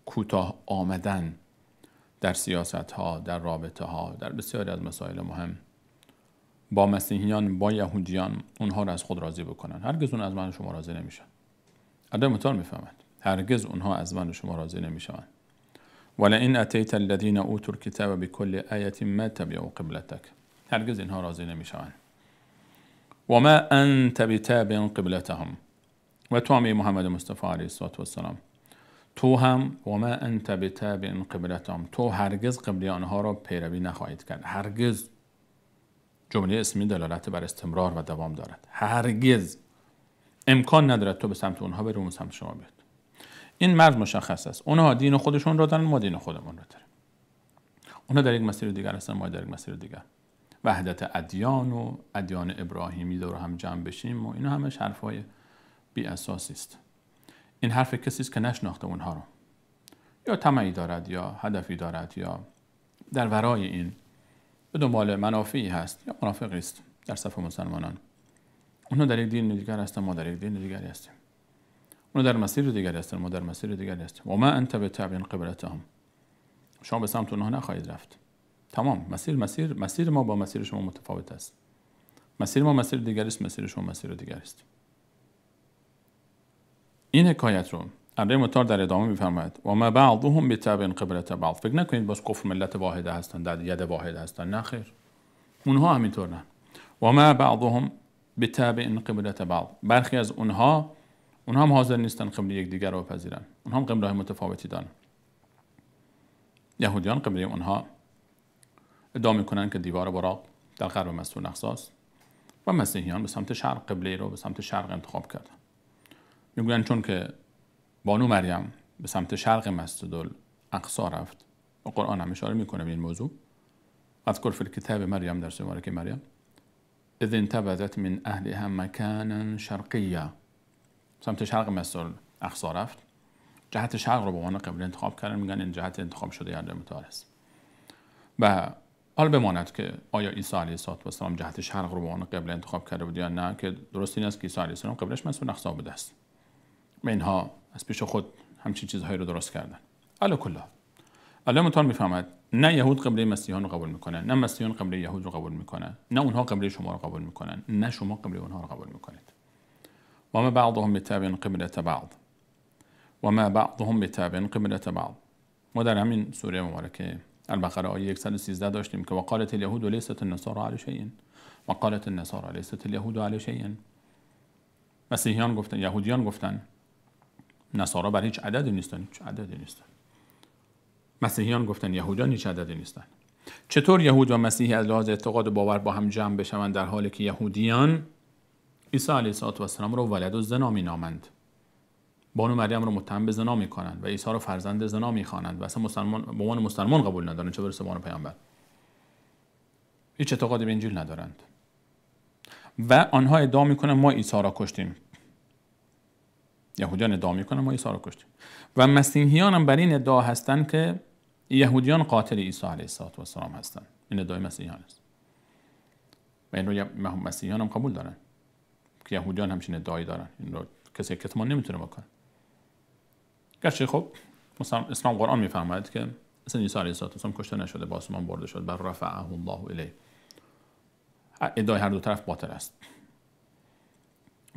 کوتاه آمدن در سیاست ها، در رابطه ها، در بسیاری از مسائل مهم با مسیحیان، با یهودیان اونها را از خود راضی بکنن. هرگز اون از من شما راضی نمیشن. الله متعال میفهمد هرگز اونها از من شما راضی نمیشن. ولئن اتیت الذین اوتوا الکتاب بكل آیة ما تبعوا قبلتک. هرگز اینها راضی نمیشن. و ما انت بتابع قبلتهم. و تو هم محمد مصطفی علیه السلام تو هم و ما انت بتابع قبلتهم، تو هرگز قبله آنها را پیروی نخواهید کرد. هرگز جمله اسمی دلالت بر استمرار و دوام دارد. هرگز امکان ندارد تو به سمت اونها بری و سمت شما بیاد. این مرز مشخص است. اونها دین خودشون رو دارن، ما دین خودمون رو داریم. اونها در یک مسیر دیگر هستن، ما در یک مسیر دیگر. وحدت ادیان و ادیان ابراهیمی دور هم جمع بشیم و اینا همش حرفای بی اساسی است. این حرف کسی است که نشناخته اونها رو، یا طمعی دارد یا هدفی دارد یا در ورای این به دنبال منافعی هست یا منافقی است در صف مسلمانان. اونها در یک دین دیگر هستن، ما در یک دین دیگری هستیم. اونها در مسیر دیگری هستن، ما در مسیر دیگری هستیم. و ما انت بتابع قبلتهم، شما به سمت اونها نخواهید رفت. تمام. مسیر ما با مسیر شما متفاوت است. مسیر ما مسیر دیگری است، مسیر شما مسیر دیگری است. این حکایت رو علی مطهر در ادامه می‌فرماید و ما بعضهم بتابع قبلة بعض. فکر نکنید باز کفر ملت واحده هستند، در ید واحده هستند. نه خیر، اونها همینطور نه. و ما بعضهم بتابع قبلة بعض، برخی از اونها هم حاضر نیستن قبله یکدیگر رو بپذیرن. اونها هم قبله متفاوتی دارن. یهودیان قبله اونها ادعا میکنن که دیوار براق در غرب مسجد الاقصی است و مسیحیان به سمت شرق قبله رو به سمت شرق انتخاب کردن. میگوین چون که بانو مریم به سمت شرق مسجد الاقصی رفت و قرآن هم اشاره میکنه به این موضوع. اذکر فی الکتاب مریم، در سوره که مریم اذ انتبذت من اهلها مکانا شرقیا، سمت شرق مسجد الاقصی رفت، جهت شرق رو به عنوان قبله انتخاب کردن. میگن این جهت انتخاب شده علی مطهر است. و حال بماند که آیا عیسی علیه السلام جهت شرق رو به عنوان قبله انتخاب کرده بود یا نه، که درست این است که عیسی علیه السلام قبلش مسجد الاقصی بوده است. و اینها از پیش خود همچین چیزهایی رو درست کردن. علی کل حال علی مطهر میفهمد نه یهود قبله مسیحیان رو قبول میکنن، نه مسیحیان قبله یهود رو قبول میکنن، نه اونها قبله شما رو قبول میکنن، نه شما قبله اونها رو قبول میکنید. و ما بعضهم بتابع قبلة بعض و ما بعضهم بتابع قبلة بعض. ما در همین سوره مبارکه البقره آیه 113 داشتیم که وقالت اليهود ليست النصارى على شيء وقالت النصارى ليست اليهود على شيء. مسیحیان گفتن، یهودیان گفتن نصارا بر هیچ عددی نیستن، هیچ عددی نیستن. مسیحیان گفتن یهودیان هیچ عددی نیستن. چطور یهود و مسیحی از لحاظ اعتقاد و باور با هم جمع بشوند در حالی که یهودیان عیسی علیه السلام رو ولد الزنا مینامند، بانو مریم رو متهم به زنا میکنند و عیسی رو فرزند زنا میخوانند و اصلا مسلمان به عنوان مسلمان قبول ندارن، چه برسه به عنوان پیامبر. هیچ اعتقادی به انجیل ندارند و آنها ادعا میکنن ما عیسی را کشتیم. یهودیان ادعا میکنن ما عیسی را کشتیم و مسیحیان هم بر این ادعا هستند که یهودیان قاتل عیسی علیه السلام هستند. این ادعای مسیحیان است و این رو مسیحیان هم قبول دارن که یهودیان همچین ادعایی دارن. این رو کسی کتمان نمیتونه بکنه. گرچه خب اسلام قرآن میفرماید که اصلا عیسی علیه السلام کشته نشده، به آسمان برده شد، بر رفعه الله الیه. ادعای هر دو طرف باطل است.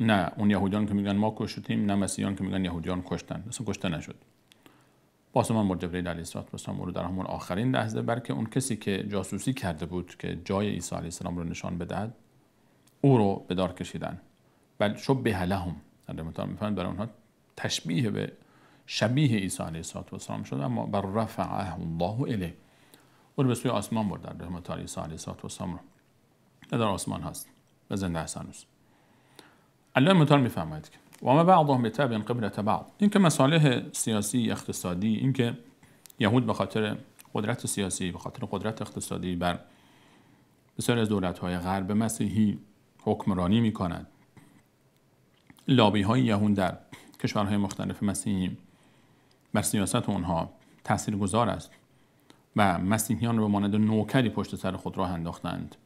نه اون یهودیان که میگن ما کشتیم، نه مسیحیان که میگن یهودیان کشتن، اصلا کشته نشد. با آسمان برد جبرئیل علیه السلام او رو در همون آخرین لحظه، بلکه اون کسی که جاسوسی کرده بود که جای عیسی علیه السلام رو نشان بدهد او رو به دار کشیدن. بل شبه لهم، در مطابق میفهمند برای اونها تشبیه به شبیه عیسی علیه السلام شد، اما بر رفعه الله الیه، او رو به سوی آسمان برد. در رحمت عیسی علیه السلام رو در آسمان هست و زنده است هنوز. الله مطابق میفهمد که و ما بعضهم بتابع قبلة بعض. این که مصالح سیاسی اقتصادی، این که یهود به خاطر قدرت سیاسی، به خاطر قدرت اقتصادی بر بسیاری از دولت‌های غرب مسیحی حکمرانی می‌کنند، لابی‌های یهود در کشورهای مختلف مسیحی بر سیاست اونها تاثیرگذار است و مسیحیان رو به مانند نوکری پشت سر خود راه انداختند.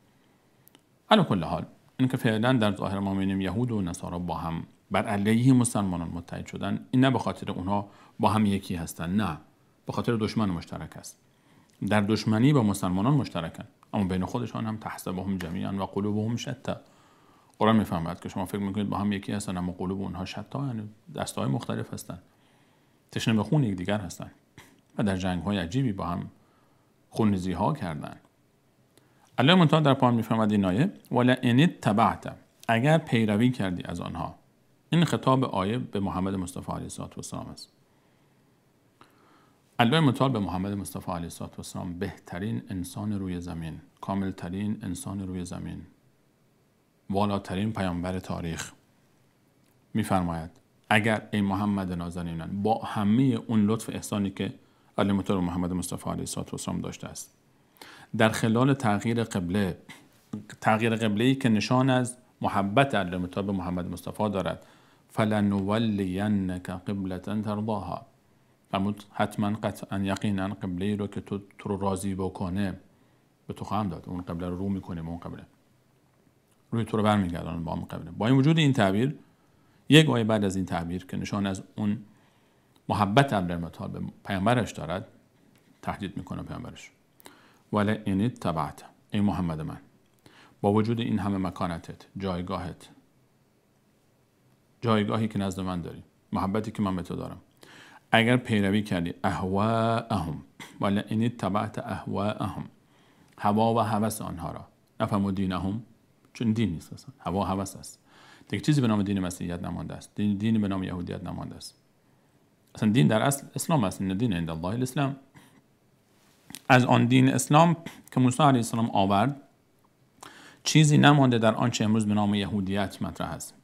علی کل حال این که فعلا در ظاهر ما می‌بینیم یهود و نصارا با هم بر علیه مسلمانان متحد شدن، این نه به خاطر اونها با هم یکی هستن، نه، به خاطر دشمن مشترک است. در دشمنی با مسلمانان مشترکن، اما بین خودشان هم تحسبهم جمیعا و قلوبهم شتی. قرآن میفهمد که شما فکر میکنید با هم یکی هستن اما قلوب اونها شتا، یعنی دستهای مختلف هستن، تشنه به خون یکدیگر هستن و در جنگ‌های عجیبی با هم خونریزی‌ها کردن. الله منتها در پایان میفهمد این آیه ولئن اتبعت، اگر پیروی کردی از آنها. این خطاب آیه به محمد مصطفی علیه السلام است. الله متعال به محمد مصطفی علیه السلام بهترین انسان روی زمین، کاملترین انسان روی زمین، والاترین پیامبر تاریخ میفرماید اگر ای محمد نازنینان با همه اون لطف احسانی که الله متعال محمد مصطفی علیه السلام داشته است در خلال تغییر قبله‌ای که نشان از محبت الله متعال به محمد مصطفی دارد، فلنولینک قبلة ترضاها، فرمود حتما قطعا یقینا قبله‌ای رو که تو رو راضی بکنه به تو خواهم داد. اون قبله رو میکنیم، اون قبله روی تو رو برمیگردانه با اون قبله. با این وجود این تعبیر، یک آیه بعد از این تعبیر که نشان از اون محبت الله متعال به پیامبرش دارد، تهدید میکنه پیامبرش، ولئن اتبعت، ای محمد من با وجود این همه مکانتت، جایگاهی که نزد من داری، محبتی که من به تو دارم، اگر پیروی کردی اهواءهم، ولئن اتبعت اهواءهم، هوا و هوس آنها را، نفهمو دینهم، چون دین نیست اصلا، هوا و هوس است. دیگه چیزی به نام دین مسیحیت نمانده است، دینی به نام یهودیت نمانده است. اصلا دین در اصل اسلام است، این دین عند الله الاسلام. از آن دین اسلام که موسی علیه السلام آورد چیزی نمانده در آنچه امروز به نام یهودیت مطرح است.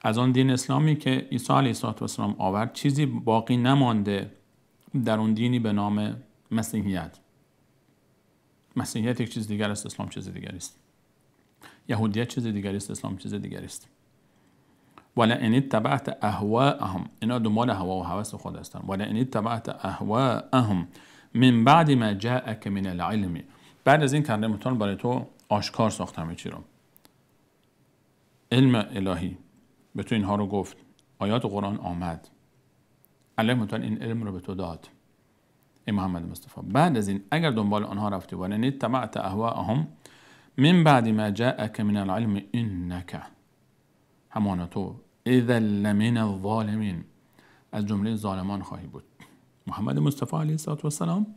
از آن دین اسلامی که عیسی علیه السلام آورد چیزی باقی نمانده در اون دینی به نام مسیحیت. مسیحیت یک چیز دیگر است، اسلام چیز دیگری است. یهودیت چیز دیگری است، اسلام چیز دیگری است. ولئن اتبعت اهواءهم، اینا دنبال هوا و هوس خود هستند. ولئن اتبعت اهواءهم من بعد ما جاءك من العلم، بعد از این که الله متعال برای تو آشکار ساخت همه چی رو، علم الهی به تو اینها رو گفت، آیات قرآن آمد، الله متعال این علم رو به تو داد ای محمد مصطفی. بعد از این اگر دنبال آنها رفتی، ولئن اتبعت اهواءهم من بعد ما جاءك من العلم انك، همانا تو اذا لمن الظالمین، از جمله ظالمان خواهی بود. محمد مصطفی علیه السلام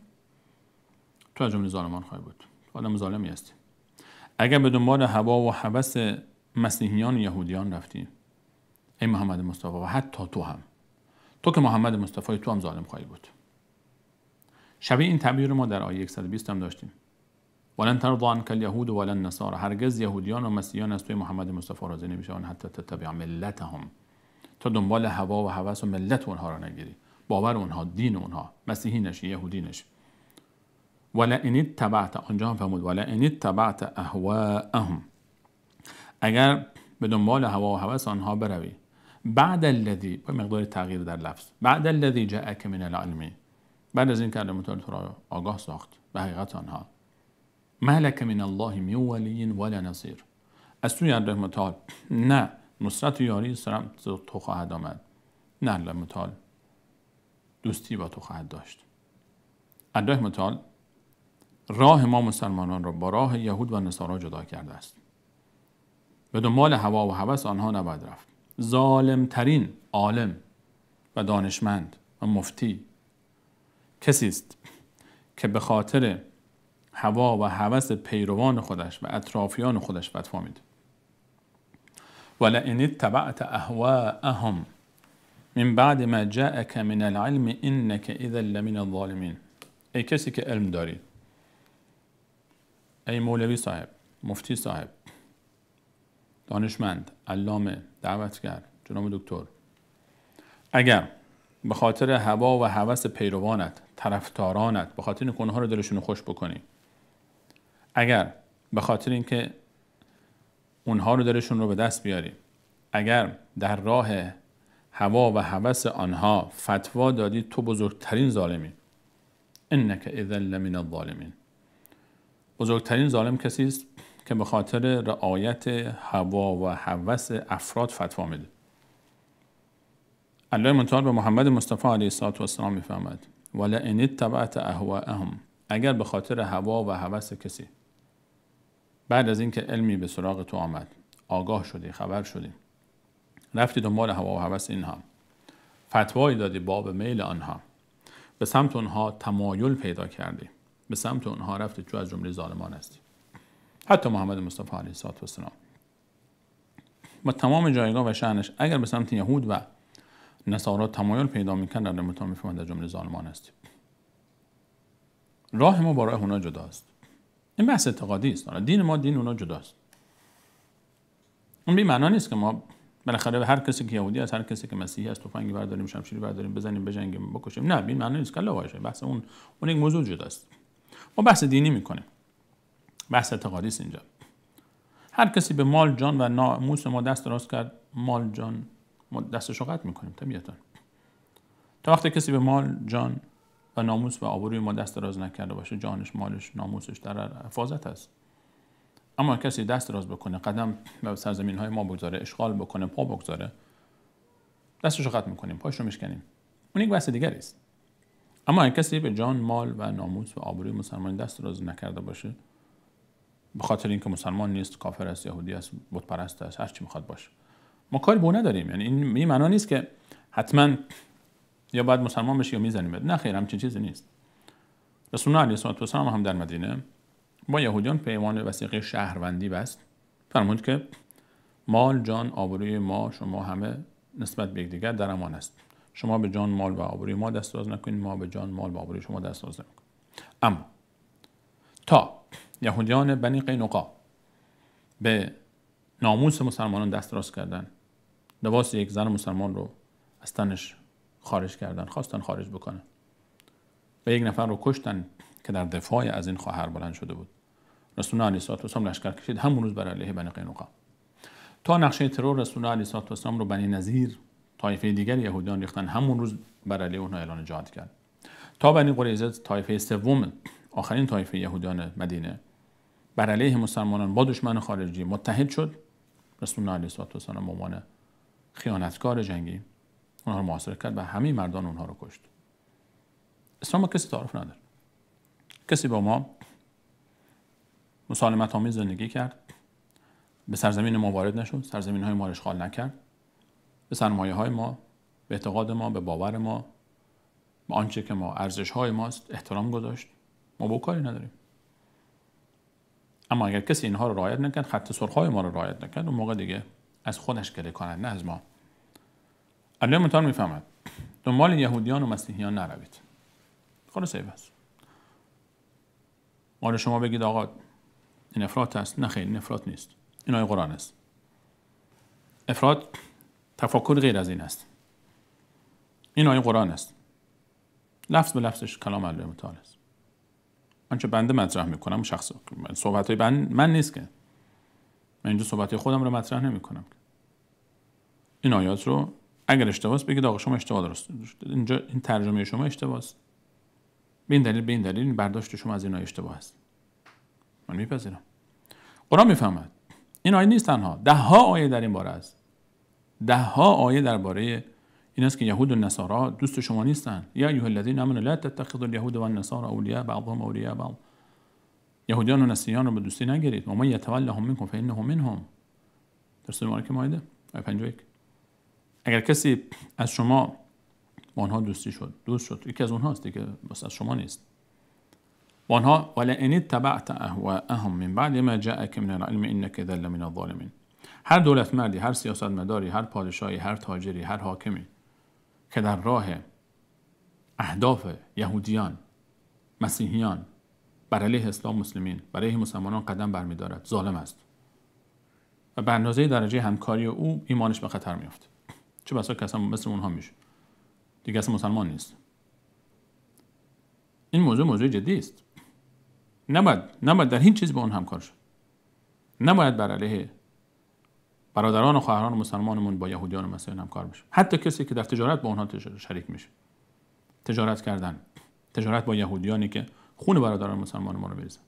تو از جمله ظالمان خواهی بود، آدم ظالمی هستی. اگر به دنبال هوا و هوس مسیحیان و یهودیان رفتی ای محمد مصطفی، و حتی تو که محمد مصطفی، تو هم ظالم خواهی بود. شبیه این تعبیر ما در آیه 120 هم داشتیم، ولن ترضى عنك اليهود ولا النصارى، هرگز یهودیان و مسیحیان از توی محمد مصطفی راضی نمیشن حتی تتبع ملتهم، تا دنبال هوا و هوس و ملت اونها را نگیری، باور اونها، دین اونها، مسیحی نشی، یهودی نشی. ولئن اتبعت، آنجا هم فرمود ولئن اتبعت اهواءهم، اگر به دنبال هوا و هوس آنها بروی، بعد الذی، با مقدار تغییر در لفظ، بعد الذی جاءک من العلم، بعد از این که الله متعال تو را آگاه ساخت به حقیقت آنها، ما لک من الله من ولی ولا نصیر، از توی الله متعال نه نصرت و یاری سرم تو خواهد آمد، نه الله متعال دوستی با تو خواهد داشت. الله متعال راه ما مسلمانان را با راه یهود و نصارا جدا کرده است. به دنبال هوا و هوس آنها نباید رفت. ظالمترین عالم و دانشمند و مفتی کسی است که به خاطر هوا و هوس پیروان خودش و اطرافیان خودش فتوا میده. ولئن اتبعت اهواءهم من بعد ما جاءك من العلم انك اذا لمن الظالمین، ای کسی که علم داری، ای مولوی صاحب، مفتی صاحب، دانشمند، علامه، دعوتگر، جناب دکتر، اگر به خاطر هوا و هوس پیروانت، طرفدارانت، به خاطر اینکه اونها رو دلشون خوش بکنی، اگر به خاطر اینکه اونها رو دلشون رو به دست بیاری، اگر در راه هوا و هوس آنها فتوا دادی، تو بزرگترین ظالمی. انک اذا لمن الظالمین، بزرگترین ظالم کسی است که به خاطر رعایت هوا و هوس افراد فتوا میده. الله متعال به محمد مصطفی علیه السلام میفهمد ولئن اتبعت اهواءهم، اگر به خاطر هوا و هوس کسی بعد از اینکه علمی به سراغ تو آمد، آگاه شدی، خبر شدی، رفتی دنبال هوا و هوس اینها، فتوایی دادی باب میل آنها، به سمت اونها تمایل پیدا کردی، به سمت اونها رفتی، تو از جمله ظالمان هستی. حتی محمد مصطفی علیه السلام با تمام جایگاه و شأنش اگر به سمت یهود و نصارا تمایل پیدا میکنن در امتحان میفهمند در جمله ظالمان هستیم. راه ما با راه اونا جداست. این بحث اعتقادی است. دین ما دین اونا جداست. اون بی معنا نیست که ما بالاخره هر کسی که یهودی است، هر کسی که مسیحی است، تفنگی برداریم، شمشیری برداریم، بزنیم، بجنگیم، بکشیم. نه، بی معنا نیست. کلا واشه. بحث اون یک موضوع جداست. ما بحث دینی میکنیم. بحث اعتقادی است اینجا. هر کسی به مال، جان و ناموس ما دست دراز کرد، مال، جان ما دستشو قطع میکنیم طبیعتا. تا وقتی کسی به مال، جان و ناموس و آبروی ما دست دراز نکرده باشه، جانش، مالش، ناموسش در حفاظت است. اما کسی دست دراز بکنه، قدم به سرزمین های ما بگذاره، اشغال بکنه، پا بگذاره، دستشو قطع میکنیم، پاشو میشکنیم. اون یک بحث دیگری است. اما اگه کسی به جان، مال و ناموس و آبروی مسلمان دست دراز نکرده باشه، به خاطر اینکه مسلمان نیست، کافر است، یهودی است، بت پرست است، هر چی میخواد باشه، ما کاری به اون نداریم. یعنی این معنی نیست که حتما یا باید مسلمان بشی یا میزنیم. نه خیر، همچین چیزی نیست. رسول الله علیه السلام هم در مدینه با یهودیان پیمان وثیقه شهروندی بست. فرمود که مال، جان، آبروی ما، شما همه نسبت به یکدیگر در امان است. شما به جان، مال و آبروی ما دست دراز نکنید، ما به جان، مال و آبروی شما دست دراز نکنید. اما تا یهودیان بنی قینقاع به ناموس مسلمانان دست دراز کردن، لباس یک زن مسلمان رو از تنش خارج کردن، خواستن خارج بکنن و یک نفر رو کشتن که در دفاع از این خواهر بلند شده بود. رسول الله علیه السلام لشکر کشید همون روز بر علیه بنی قینقاع. تا نقشه ترور رسول الله علیه السلام رو بنی نضیر، طایفه دیگر یهودیان ریختن، همون روز بر علیه اونها اعلان جهاد کرد. تا بنی قریظه، طایفه سوم، آخرین طایفه یهودیان مدینه، بر علیه مسلمانان با دشمن خارجی متحد شد. رسول الله علیه السلام به عنوان خیانتکار جنگی اونها رو محاصره کرد و همه مردان اونها رو کشت. اسلام با کسی تعارف نداره. کسی با ما مسالمت آمیز زندگی کرد، به سرزمین ما وارد نشد، سرزمین های ما رو اشغال نکرد، به سرمایه های ما، به اعتقاد ما، به باور ما، به آنچه که ما ارزش های ماست احترام گذاشت. ما با کاری نداریم. اما اگر کسی اینها رو رعایت نکرد، خط سرخ های ما رو رعایت نکرد، اون موقع دیگه از خودش گله کند، نه از ما. الله متعال میفهمد دنبال یهودیان و مسیحیان نروید. خلاص بس. حالا شما بگید آقا این افراط است. نه خیر، این افراط نیست. این آیه قرآن است. افراط تفکر غیر از این است. این آیه قرآن است. لفظ به لفظش کلام الله متعال است. آنچه بنده مطرح میکنم شخص صحبت‌های من نیست که. من اینجا صحبت‌های خودم رو مطرح نمیکنم. این آیات رو اگر اشتباهه بگید آقا شما اشتباه درست. اینجا این ترجمه شما اشتباهه. به این دلیل این برداشت شما از این آیه اشتباه است. من میپذیرم. قرآن میفهمد. این آیه نیست تنها. 10 آیه در این باره است. 10 آیه درباره این است که یهود و نصارا دوست شما نیستن. یا ایها الذین آمنوا لا تتخذوا اليهود والنصارى اولیاء بعضهم اولیاء بعض. یهودیان و نصاریان رو به دوستی نگیرید. و من یتولهم منکم فانه منهم. در سوره مائده آیه 51. اگر کسی از شما با آنها دوست شد، یکی از اونهاست دیگه، بس از شما نیست. و آنها ولئن اتبعت اهواءهم من بعد ما جاءك من العلم انك اذا لمن الظالمین. هر دولت مردی، هر سیاستمداری، هر پادشاهی، هر تاجری، هر حاکمی که در راه اهداف یهودیان، مسیحیان، بر علیه اسلام مسلمین، برای مسلمانان قدم برمی‌دارد، ظالم است و به اندازه درجه همکاری او ایمانش به خطر می‌افته. چه بسا که اصلا مثل اونها میشه، دیگه اصلا مسلمان نیست. این موضوع جدی است. نباید در هیچ چیز با اون همکار شد. نباید بر علیه برادران و خواهران مسلمانمون با یهودیان و مسیحیان همکار بشه. حتی کسی که در تجارت با اونها شریک میشه. تجارت با یهودیانی که خون برادران مسلمان ما رو میریزن.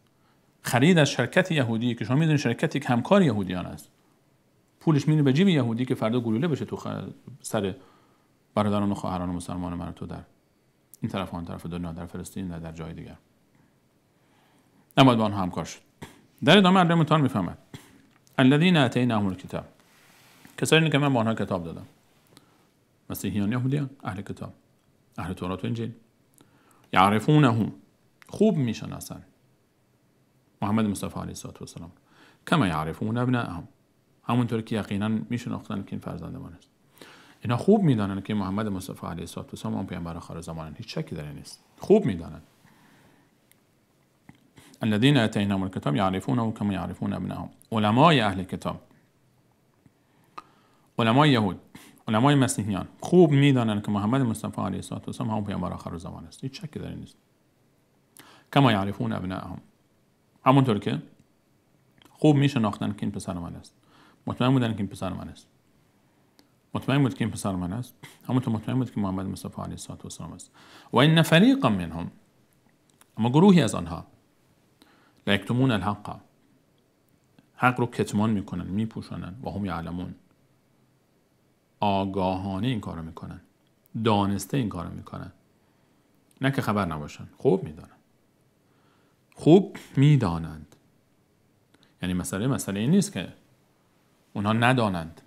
خرید از شرکت یهودی که شما میدونید شرکتی که همکار یهودیان است. پولش میره به جیب یهودی که فردا گلوله بشه تو سر برادران و خواهران مسلمان من تو در این طرف و آن طرف دنیا، در فلسطین، در جای دیگر. نباید با آنها همکار شد. در ادامه الله متعال میفهمد الذین آتیناهم الکتاب، کسانی که من با آنها کتاب دادم، مسیحیان، یهودیان، اهل کتاب، اهل تورات و انجیل، یعرفونه، خوب میشناسن محمد مصطفی علیه السلام، کما یعرفون ابناءهم، همونطور که یقینا میشناختن که این فرزند من است. اینا خوب میدانن که محمد مصطفی علیه السلام اون پیامبر آخر زمانن، هیچ شکی در این نیست، خوب میدانن. الذين آتيناهم الكتاب يعرفونه كما يعرفون ابنائهم. علمای اهل کتاب، علمای یهود، علمای مسیحیان خوب میدانن که محمد مصطفی علیه السلام همون پیامبر آخر زمان است، هیچ شکی در این نیست. کما یعرفون ابنائهم، همونطور که خوب میشناختن که این پسر من است، مطمئن بودن که این پسر من است، مطمئن بود که این پسر من است، همونطور مطمئن بود که محمد مصطفی علیه السلام است. و ان فریقا منهم، اما گروهی از آنها، لا یکتمون الحق، حق رو کتمان میکنن، میپوشانن، و هم یعلمون، آگاهانه این کارو میکنن، دانسته این کارو میکنن، نه که خبر نباشن، خوب میدانن، خوب میدانند. یعنی مسئله این نیست که اونها ندانند،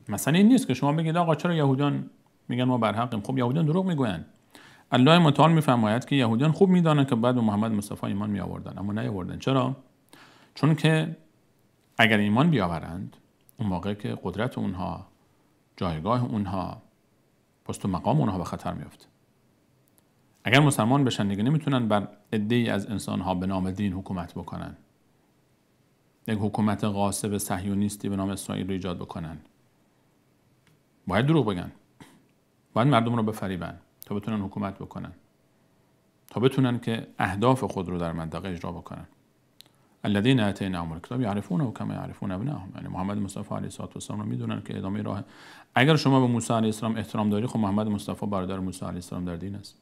مسئله این نیست که شما بگید آقا چرا یهودیان میگن ما بر حقیم. خب یهودیان دروغ میگویند. الله متعال میفرماید که یهودیان خوب میدانند که بعد به محمد مصطفی ایمان می آوردن، اما نیاوردن. چرا؟ چون که اگر ایمان بیاورند، اون موقع که قدرت اونها، جایگاه اونها، پست و مقام اونها به خطر میفته. اگر مسلمان بشن دیگه نمیتونن بر عده‌ای از انسانها به نام دین حکومت بکنن، یک حکومت غاصب صهیونیستی به نام اسرائیل رو ایجاد بکنن. باید دروغ بگن، باید مردم رو بفریبن تا بتونن حکومت بکنن، تا بتونن که اهداف خود رو در منطقه اجرا بکنن. الذين آتيناهم الكتاب يعرفونه كما يعرفون ابنائهم. یعنی محمد مصطفی علیه السلام رو میدونن که ادامه راه. اگر شما به موسی علیه السلام احترام داری، خب محمد مصطفی برادر موسی علیه السلام در دین است،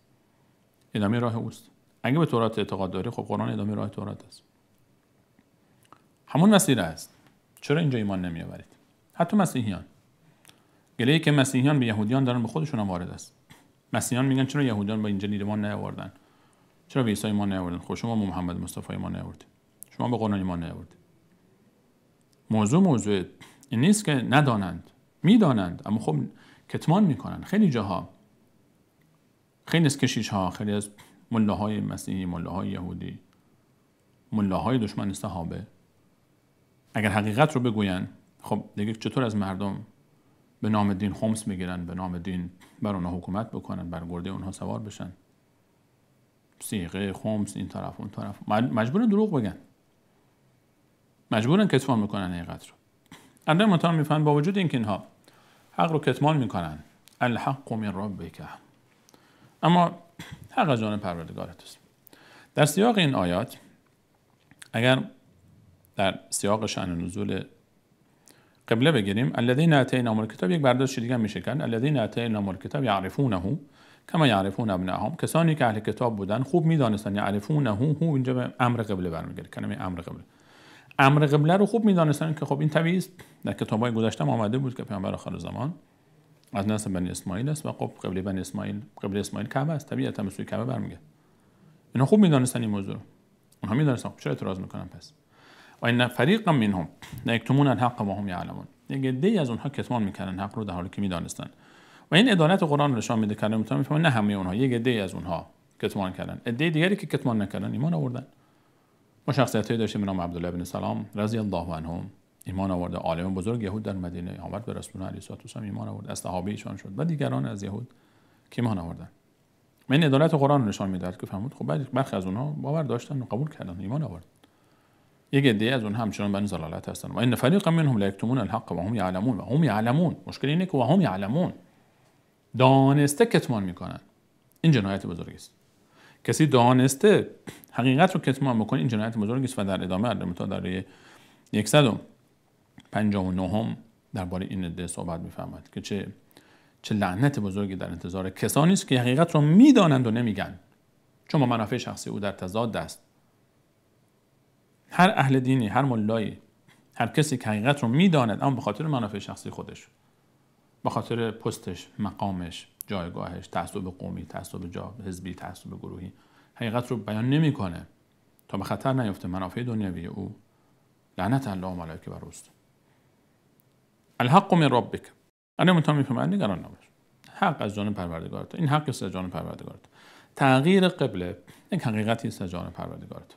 ادامه راه اوست. اگه به تورات اعتقاد داری، خب قرآن ادامه راه تورات است، همون مسیر است. چرا اینجا ایمان نمیآورید؟ حتی مسیحیان، گله‌ای که مسیحیان به یهودیان دارن به خودشون هم وارد است. مسیحیان میگن چرا یهودیان به انجیل ایمان نیاوردن، چرا به عیسی ایمان نیاوردن؟ خب شما به محمد مصطفی ایمان نیاوردید، شما به قرآن ایمان نیاوردید. موضوع این نیست که ندانند، میدانند، اما خب کتمان میکنن. خیلی جاها، خیلی از کشیش‌ها، خیلی از ملاهای مسیحی، ملاهای یهودی، ملاهای دشمن صحابه، اگر حقیقت رو بگوین، خب دیگه چطور از مردم به نام دین خمس میگیرن، به نام دین بر اونها حکومت بکنن، بر گرده اونها سوار بشن، صیغه خمس این طرف اون طرف، مجبورن دروغ بگن، مجبورن کتمان میکنن حقیقت رو. الله متعال میفهمن با وجود اینکه اینها حق رو کتمان میکنن، الحق من ربک، اما حق از جانب پروردگارت است. در سیاق این آیات، اگر در سیاق شأن نزول قبله بگیریم، الذین آتیناهم الکتاب، یک برداشت دیگه میشه کرد الذین آتیناهم الکتاب یعرفونه کما یعرفون ابنائهم، کسانی که اهل کتاب بودن خوب میدانستن. یعرفونه، هو اینجا به امر قبله برمیگرده، کلمه امر قبله رو خوب میدانستن که خب این طبیعی است، در کتاب‌های گذشته آمده بود که پیامبر آخر زمان از نسل بنی اسماعیل است و خب قبله بنی اسماعیل، قبله اسماعیل کعبه است، طبیعتا به سوی کعبه برمیگرده. اینا خوب میدانستن این موضوع، اونها میدانستن. چرا اعتراض میکنن پس؟ و ان فریقا منهم لا یکتمون الحق و هم یعلمون، یک عده‌ای از اونها کتمان میکردن حق رو در حالی که میدانستن. و این عدالت قرآن نشان میده که میفهمن نه همه اونها، یک عده‌ای از اونها کتمان کردن، عده دیگری که کتمان نکردن ایمان آوردن. ما شخصیتی داشتیم به نام عبدالله بن سلام رضی الله عنه، ایمان آورده، عالم بزرگ یهود در مدینه، آمد به رسول الله علیه السلام ایمان آورد، از صحابه ایشان شد و دیگران از یهود که ایمان آوردن. این عدالت قرآن نشان میداد که فهمید خب برخی از اونها باور داشتن و قبول کردن، ایمان آورد. یک عده از اونها همچنان بن ضلالت هستن. و ان فریقا منهم لا یکتمون الحق و هم یعلمون، و هم یعلمون، مشکل اینه که و هم یعلمون، دانسته کتمان میکنن. این جنایت بزرگی است. کسی دانسته حقیقت رو کتمان بکنه، این جنایت بزرگی است. و در ادامه در 159 درباره این عده صحبت می‌فرماید که چه لعنت بزرگی در انتظار کسانی است که حقیقت رو میدانند و نمیگن، چون با منافع شخصی او در تضاد است. هر اهل دینی، هر ملایی، هر کسی که حقیقت رو میداند اما به خاطر منافع شخصی خودش، به خاطر پستش، مقامش، جایگاهش، تعصب قومی، تعصب حزبی، تعصب گروهی، حقیقت رو بیان نمیکنه تا به خطر نیفته منافع دنیوی او، لعنت الله و ملائکه بر اوست. الحق من ربک، انا متهم میفهمن نگران نباش، حق از جانب پروردگارت، این حق است از جانب پروردگارت. تغییر قبله یک حقیقتی است از جانب پروردگارت.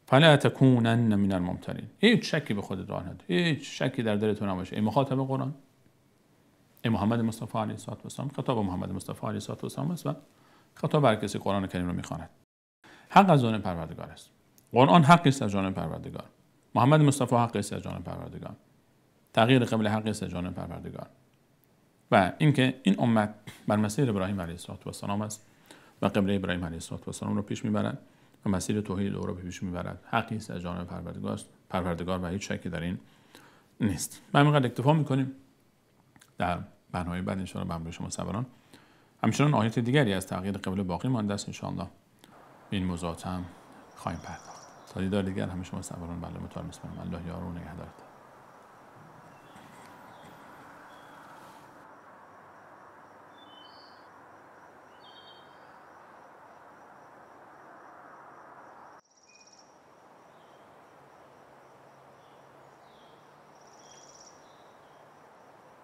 فلا تکونن من الممترین، هیچ شکی به خودت راه نده، هیچ شکی در دلت نباشه ای مخاطب قرآن، محمد مصطفی علیه السلام، خطاب محمد مصطفی علیه السلام است و خطاب بر کسی قرآن کریم رو میخواند. حق از جانب پروردگار است. قرآن حقی است از جانب پروردگار. محمد مصطفی حقی است از جانب پروردگار. تغییر قبله حقی است از جانب پروردگار. و اینکه این امت بر مسیر ابراهیم علیه السلام است و قبله ابراهیم علیه السلام رو پیش میبرد و مسیر توحید او رو پیش میبرد. حقی است از جانب پروردگار و هیچ شکی در این نیست. ما همینقدر اکتفا میکنیم. در برنامه بعد ان شاء الله به شما صبران همچنان آیات دیگری از تغییر قبله باقی مانده است. ان شاء الله به این موضوعات هم خواهیم پرداخت. تا دیدار دیگر همه شما صبران. بله متعال بسم الله. الله یار و نگهدارت.